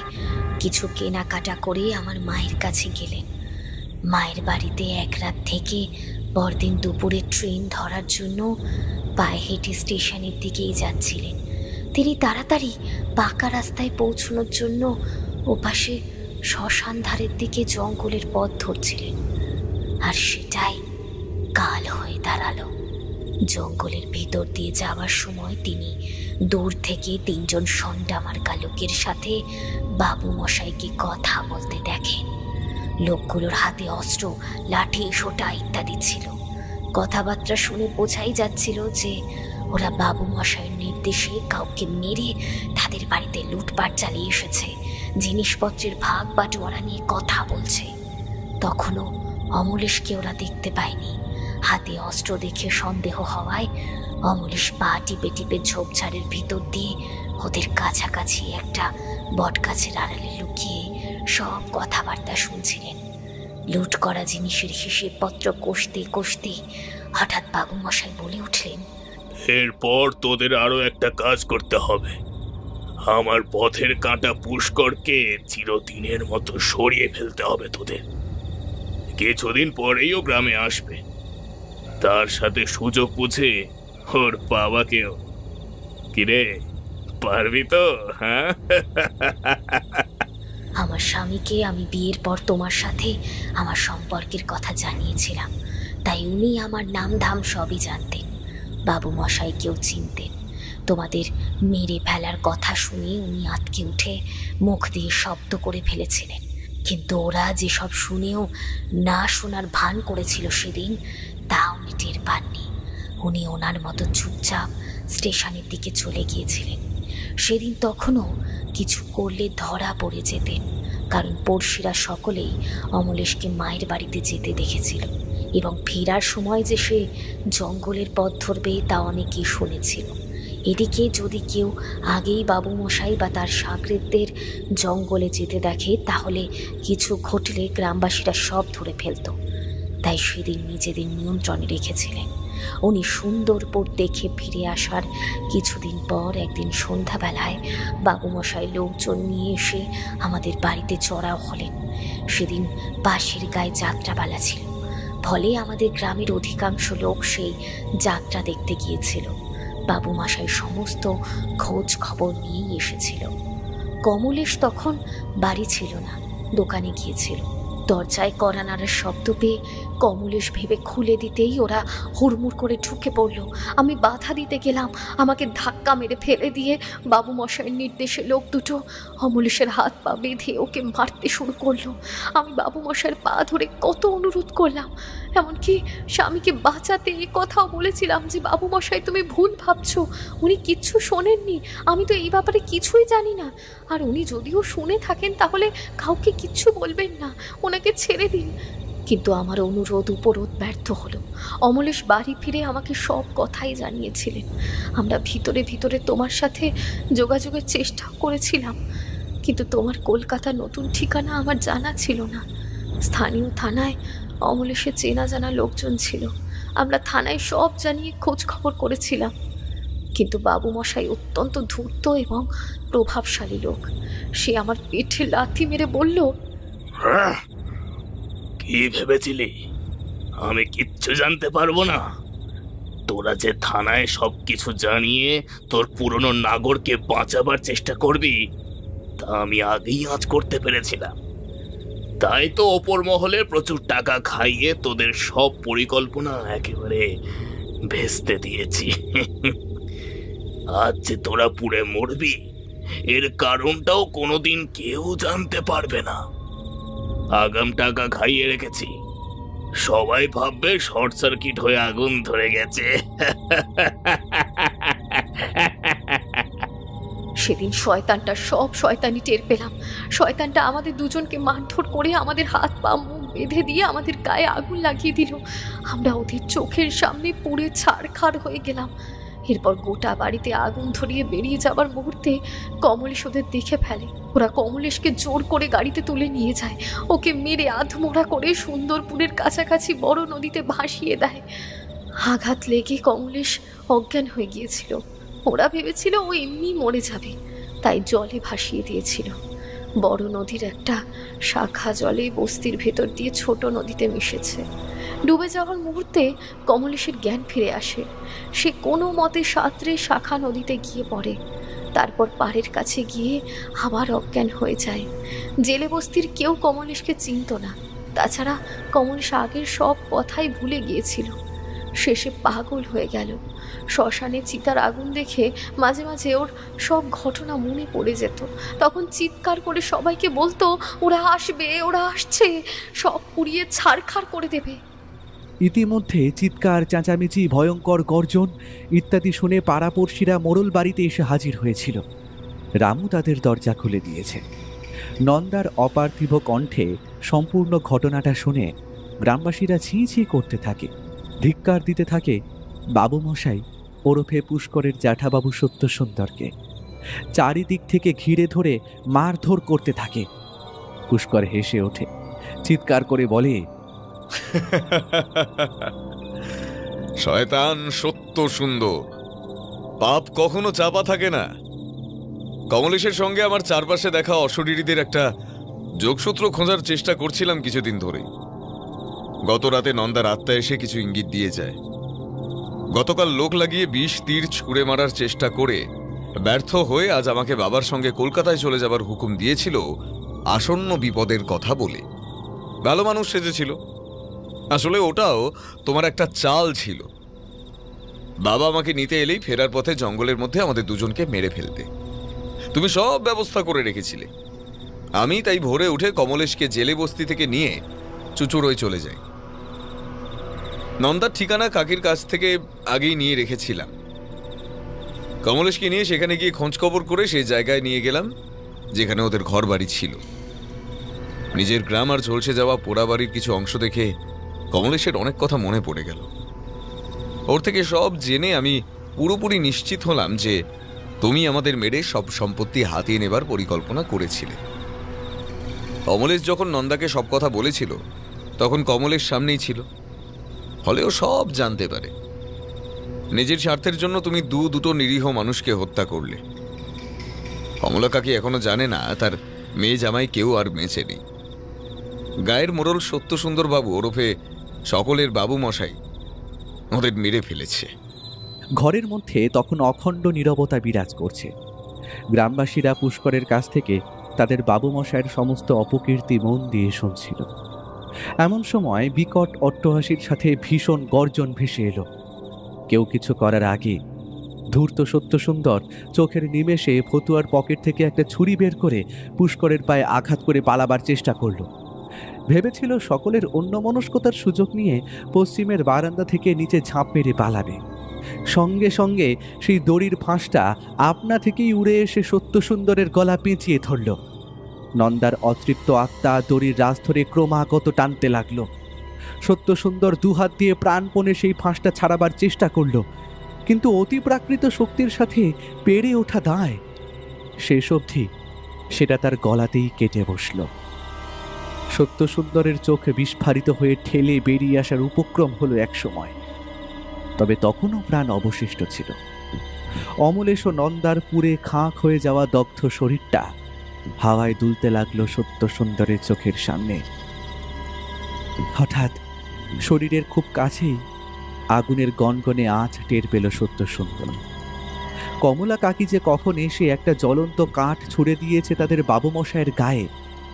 কিছু কেনাকাটা করে আমার মায়ের কাছে গেলেন। মায়ের বাড়িতে 1 রাত থেকে পরদিন দুপুরে ট্রেন ধরার জন্য পায়ে হেঁটে স্টেশনের দিকেই যাচ্ছিলেন। তিনি তাড়াতাড়ি পাকা রাস্তায় পৌঁছানোর জন্য ওপাশে শ্মশান ধারের দিকে জঙ্গলের পথ ধরছিলেন। আর সেটাই কাল হয়ে দাঁড়ালো। জঙ্গলের ভিতর দিয়ে যাওয়ার সময় তিনি দূর থেকে 3 জন সন্ডামার্কা লোকের সাথে বাবু মশাইকে কথা বলতে দেখেন। লোকগুলোর হাতে অস্ত্র, লাঠি, সোটা ইত্যাদি ছিল। কথাবার্তা শুনে বোঝাই যাচ্ছিল যে ওরা বাবু মশাইয়ের নির্দেশে কাউকে মেরে তাদের বাড়িতে লুটপাট চালিয়ে এসেছে। জিনিসপত্রের ভাগ বাটোয়ারা নিয়ে কথা বলছে। তখনও অমলেশকে ওরা দেখতে পায়নি। হাতে অস্ত্র দেখে সন্দেহ হওয়ায় অমলেশ পা টিপে টিপে ঝোপঝাড়ের ভিতর দিয়ে ওদের কাছাকাছি একটা বটগাছের আড়ালে লুকিয়ে সব কথাবার্তা শুনছিলেন। লুট করা জিনিসের হিসেবপত্র কষতে কষতে হঠাৎ বাবু মশাই বলে উঠলেন, এরপর তোদের আরো একটা কাজ করতে হবে। আমার পথের কাঁটা পুষ্করকে চিরদিনের মতো সরিয়ে ফেলতে হবে তোদের। কিছুদিন পরেই ও গ্রামে আসবে, তার সাথে সুযোগ বুঝে ওর বাবাকেও। কিরে, পারবি তো? হ্যাঁ, আমার স্বামীকে আমি বিয়ের পর তোমার সাথে আমার সম্পর্কের কথা জানিয়েছিলাম, তাই উনি আমার নাম ধাম সবই জানতেন। বাবু মশাইকেও চিনতেন। তোমাদের মেরে ফেলার কথা শুনে উনি আটকে উঠে মুখ দিয়ে শব্দ করে ফেলেছিলেন, কিন্তু ওরা যেসব শুনেও না শোনার ভান করেছিল সেদিন, তা উনি টের পাননি। উনি ওনার মতো চুপচাপ স্টেশনের দিকে চলে গিয়েছিলেন। সেদিন তখনও কিছু করলে ধরা পড়ে যেতেন, কারণ পড়শিরা সকলেই অমলেশকে মায়ের বাড়িতে যেতে দেখেছিল এবং ফেরার সময় যে সে জঙ্গলের পথ ধরবে তা অনেকেই শুনেছিল। এদিকে যদি কেউ আগেই বাবু মশাই বা তার সাগরেদদের জঙ্গলে যেতে দেখে, তাহলে কিছু ঘটলে গ্রামবাসীরা সব ধরে ফেলত। তাই সেদিন নিজেদের নিয়ন্ত্রণে রেখেছিলেন। উনি সুন্দরপুর দেখে ফিরে আসার কিছুদিন পর একদিন সন্ধ্যাবেলায় বাবু মশাই লোকজন নিয়ে এসে আমাদের বাড়িতে চড়াও হলেন। সেদিন পাশের গায়ে যাত্রাপালা ছিল, ফলে আমাদের গ্রামের অধিকাংশ লোক সেই যাত্রা দেখতে গিয়েছিল। বাবু মশাই সমস্ত খোঁজ খবর নিয়েই এসেছিল। কমলেশ তখন বাড়ি ছিল না, দোকানে গিয়েছিল। দরজায় কড়া নাড়ার শব্দ পেয়ে কমলেশ ভেবে খুলে দিতেই ওরা হুড়মুড় করে ঢুকে পড়ল। আমি বাধা দিতে গেলাম, আমাকে ধাক্কা মেরে ফেলে দিয়ে বাবু মশাইয়ের নির্দেশে লোক দুটো অমলেশের হাত পা বেঁধে ওকে মারতে শুরু করলো। আমি বাবু মশাইয়ের পা ধরে কত অনুরোধ করলাম, এমনকি স্বামীকে বাঁচাতে এ কথাও বলেছিলাম যে বাবু মশাই তুমি ভুল ভাবছো। উনি কিচ্ছু শোনেননি, আমি তো এই ব্যাপারে কিছুই জানি না। আর উনি যদিও শুনে থাকেন তাহলে কাউকে কিচ্ছু বলবেন না, ওনাকে ছেড়ে দিন। কিন্তু আমার অনুরোধ উপরোধ ব্যর্থ হলো। অমলেশ বাড়ি ফিরে আমাকে সব কথাই জানিয়েছিলেন। আমরা ভিতরে ভিতরে তোমার সাথে যোগাযোগের চেষ্টা করেছিলাম, কিন্তু তোমার কলকাতার নতুন ঠিকানা আমার জানা ছিল না। স্থানীয় থানায় অমলেশের চেনা জানা লোকজন ছিল, আমরা থানায় সব জানিয়ে খোঁজ খবর করেছিলাম। কিন্তু বাবু মশাই অত্যন্ত ধূর্ত এবং প্রভাবশালী লোক। সে আমার পেটে লাথি মেরে বলল, কি ভেবেছিলি আমি কিচ্ছু জানতে পারবো না? তোরা যে থানায় সবকিছু জানিয়ে তোর পুরনো নাগরকে বাঁচাবার চেষ্টা করবি, তা আমি আগেই আঁচ করতে পেরেছিলাম। তাই তো ওপর মহলে প্রচুর টাকা খাইয়ে তোদের সব পরিকল্পনা একেবারে ভেস্তে দিয়েছি। আজ যে তোরা পুড়ে মরবি, এর কারণটাও কোনোদিন কেউ জানতে পারবে না। আগাম টাকা খাইয়ে রেখেছি, সবাই ভাববে শর্ট সার্কিট হয়ে আগুন ধরে গেছে। সেদিন শয়তানটা সব শয়তানি টের পেলাম। শয়তানটা আমাদের দুজনকে মারধর করে আমাদের হাত পা মুখ বেঁধে দিয়ে আমাদের গায়ে আগুন লাগিয়ে দিল। আমরা ওদের চোখের সামনে পুড়ে ছাড়খাড় হয়ে গেলাম। এরপর গোটা বাড়িতে আগুন ধরিয়ে বেরিয়ে যাবার মুহূর্তে কমলেশ ওদের দেখে ফেলে। ওরা কমলেশকে জোর করে গাড়িতে তুলে নিয়ে যায়, ওকে মেরে আধমোড়া করে সুন্দরপুরের কাছাকাছি বড় নদীতে ভাসিয়ে দেয়। আঘাত লেগে কমলেশ অজ্ঞান হয়ে গিয়েছিল। ওরা ভেবেছিল ও এমনি মরে যাবে, তাই জলে ভাসিয়ে দিয়েছিল। বড় নদীর একটা শাখা জলে বস্তির ভেতর দিয়ে ছোট নদীতে মিশেছে। ডুবে যাওয়ার মুহূর্তে কমলেশের জ্ঞান ফিরে আসে। সে কোনো মতে সাঁতরে শাখা নদীতে গিয়ে পড়ে, তারপর পাড়ের কাছে গিয়ে আবার অজ্ঞান হয়ে যায়। জেলে বস্তির কেউ কমলেশকে চিনত না, তাছাড়া কমলেশ আগের সব কথাই ভুলে গিয়েছিল। শেষে পাগল হয়ে গেল। শ্মশানে চিতার আগুন দেখে মাঝে মাঝে ওর সব ঘটনা মনে পড়ে যেত। তখন চিৎকার করে সবাইকে বলতো, ওরা আসবে, ওরা আসছে, সব পুড়িয়ে ছাড়খাড় করে দেবে। ইতিমধ্যে চিৎকার, চেঁচামেচি, ভয়ঙ্কর গর্জন ইত্যাদি শুনে পাড়াপড়শিরা মোড়ল বাড়িতে এসে হাজির হয়েছিল। রামু তাদের দরজা খুলে দিয়েছে। নন্দার অপার্থিব কণ্ঠে সম্পূর্ণ ঘটনাটা শুনে গ্রামবাসীরা ছি ছি করতে থাকে, ধিক্কার দিতে থাকে বাবুমশাই ওরফে পুষ্করের জ্যাঠাবাবু সত্যসুন্দরকে। চারিদিক থেকে ঘিরে ধরে মারধর করতে থাকে। পুষ্কর হেসে ওঠে, চিৎকার করে বলে, শয়তান সত্য সুন্দর, পাপ কখনো চাপা থাকে না। কমলেশের সঙ্গে আমার চারপাশে দেখা অশরীরীদের একটা যোগসূত্র খোঁজার চেষ্টা করছিলাম কিছুদিন ধরেই। গত রাতে নন্দার আত্মা এসে কিছু ইঙ্গিত দিয়ে যায়। গতকাল লোক লাগিয়ে 20 তীর ছুঁড়ে মারার চেষ্টা করে ব্যর্থ হয়ে আজ আমাকে বাবার সঙ্গে কলকাতায় চলে যাবার হুকুম দিয়েছিল আসন্ন বিপদের কথা বলে। ভালো মানুষ সেজেছিল, আসলে ওটাও তোমার একটা চাল ছিল। বাবা আমাকে নিতে এলেই ফেরার পথে জঙ্গলের মধ্যে আমাদের দুজনকে মেরে ফেলতে তুমি সব ব্যবস্থা করে রেখেছিলে। আমি তাই ভোরে উঠে কমলেশকে জেলে বস্তি থেকে নিয়ে চুচুড়োয় চলে যাই। নন্দার ঠিকানা কাকির কাছ থেকে আগেই নিয়ে রেখেছিলাম। কমলেশকে নিয়ে সেখানে গিয়ে খোঁজখবর করে সেই জায়গায় নিয়ে গেলাম যেখানে ওদের ঘর বাড়ি ছিল। নিজের গ্রাম আর ঝলসে যাওয়া পোড়া বাড়ির কিছু অংশ দেখে কমলেশের অনেক কথা মনে পড়ে গেল। ওর থেকে সব জেনে আমি পুরোপুরি নিশ্চিত হলাম যে তুমি আমাদের মেরে সব সম্পত্তি হাতিয়ে নেবার পরিকল্পনা করেছিলে। কমলেশ যখন নন্দাকে সব কথা বলেছিল তখন কমলের সামনেই ছিল, ফলেও সব জানতে পারে। নিজের স্বার্থের জন্য তুমি দুটো নিরীহ মানুষকে হত্যা করলে। কমলা কাকি এখনো জানে না তার মেয়ে জামাই কেউ আর বেঁচে নেই। গায়ের মোড়ল সত্যসুন্দর বাবু ওরফে সকলের বাবু মশাই ওদের মেরে ফেলেছে। ঘরের মধ্যে তখন অখণ্ড নীরবতা বিরাজ করছে। গ্রামবাসীরা পুষ্করের কাছ থেকে তাদের বাবুমশাইয়ের সমস্ত অপকীর্তি মন দিয়ে শুনছিল। এমন সময় বিকট অট্টহাসির সাথে ভীষণ গর্জন ভেসে এলো। কেউ কিছু করার আগে ধূর্ত সত্যসুন্দর চোখের নিমেষে ফতুয়ার পকেট থেকে একটা ছুরি বের করে পুষ্করের পায়ে আঘাত করে পালাবার চেষ্টা করল। ভেবেছিল সকলের অন্যমনস্কতার সুযোগ নিয়ে পশ্চিমের বারান্দা থেকে নিচে ঝাঁপ মেরে পালাবে। সঙ্গে সঙ্গে সেই দড়ির ফাঁসটা আপনা থেকেই উড়ে এসে সত্যসুন্দরের গলা পেঁচিয়ে ধরল। নন্দার অতৃপ্ত আত্মা দড়ির রাজ ধরে ক্রমাগত টানতে লাগল। সত্যসুন্দর দুহাত দিয়ে প্রাণপণে সেই ফাঁসটা ছাড়াবার চেষ্টা করল, কিন্তু অতিপ্রাকৃত শক্তির সাথে পেরে ওঠা দায়। শেষ অবধি সেটা তার গলাতেই কেটে বসল। সত্যসুন্দরের চোখ বিস্ফারিত হয়ে ঠেলে বেরিয়ে আসার উপক্রম হলো এক সময়, তবে তখনও প্রাণ অবশিষ্ট ছিল। অমলেশ ও নন্দার পুড়ে খাঁক হয়ে যাওয়া দগ্ধ শরীরটা হাওয়ায় দুলতে লাগলো সত্যসুন্দরের চোখের সামনে। হঠাৎ শরীরের খুব কাছেই আগুনের গনগনে আঁচ টের পেল সত্যসুন্দর। কমলা কাকি যে কখন এসে একটা জ্বলন্ত কাঠ ছুঁড়ে দিয়েছে তাদের বাবুমশাইয়ের গায়ে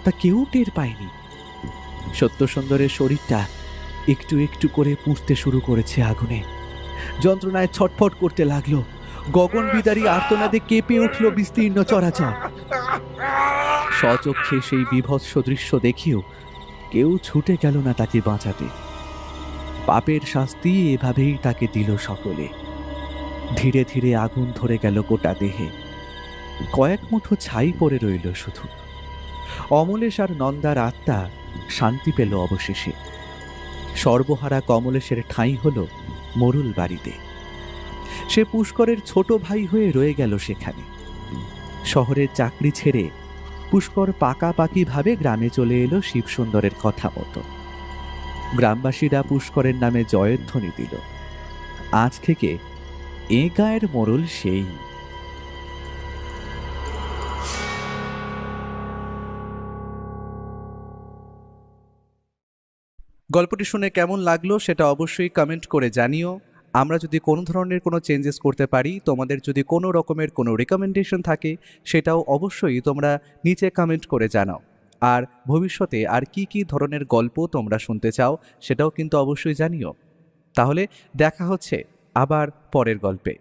তা কেউ টের পায়নি। সত্যসুন্দরের শরীরটা একটু একটু করে পুড়তে শুরু করেছে আগুনে। যন্ত্রণায় ছটফট করতে লাগলো। গগন বিদারী আর্তনাদে কেঁপে উঠল বিস্তীর্ণ চরাচর। সচক্ষে সেই বীভৎস দৃশ্য দেখিও কেউ ছুটে গেল না তাকে বাঁচাতে। পাপের শাস্তি এভাবেই তাকে দিল সকলে। ধীরে ধীরে আগুন ধরে গেল গোটা দেহে। কয়েক মুঠো ছাই পড়ে রইল শুধু। অমলেশ আর নন্দার আত্মা শান্তি পেল অবশেষে। সর্বহারা কমলেশের ঠাঁই হল মোরুল বাড়িতে। সে পুষ্করের ছোট ভাই হয়ে রয়ে গেল সেখানে। শহরের চাকরি ছেড়ে পুষ্কর পাকাপাকিভাবে গ্রামে চলে এলো শিবসুন্দরের কথা মতো। গ্রামবাসীরা পুষ্করের নামে জয়ধ্বনি দিল। আজ থেকে এ গায়ের মোড়ল সেই। গল্পটি শুনে কেমন লাগলো সেটা অবশ্যই কমেন্ট করে জানিও। আমরা যদি কোনো ধরনের কোনো চেঞ্জেস করতে পারি, তোমাদের যদি কোনো রকমের কোনো রেকমেন্ডেশন থাকে সেটাও অবশ্যই তোমরা নিচে কমেন্ট করে জানাও। আর ভবিষ্যতে আর কি কি ধরনের গল্প তোমরা শুনতে চাও সেটাও কিন্তু অবশ্যই জানিও। তাহলে দেখা হচ্ছে আবার পরের গল্পে।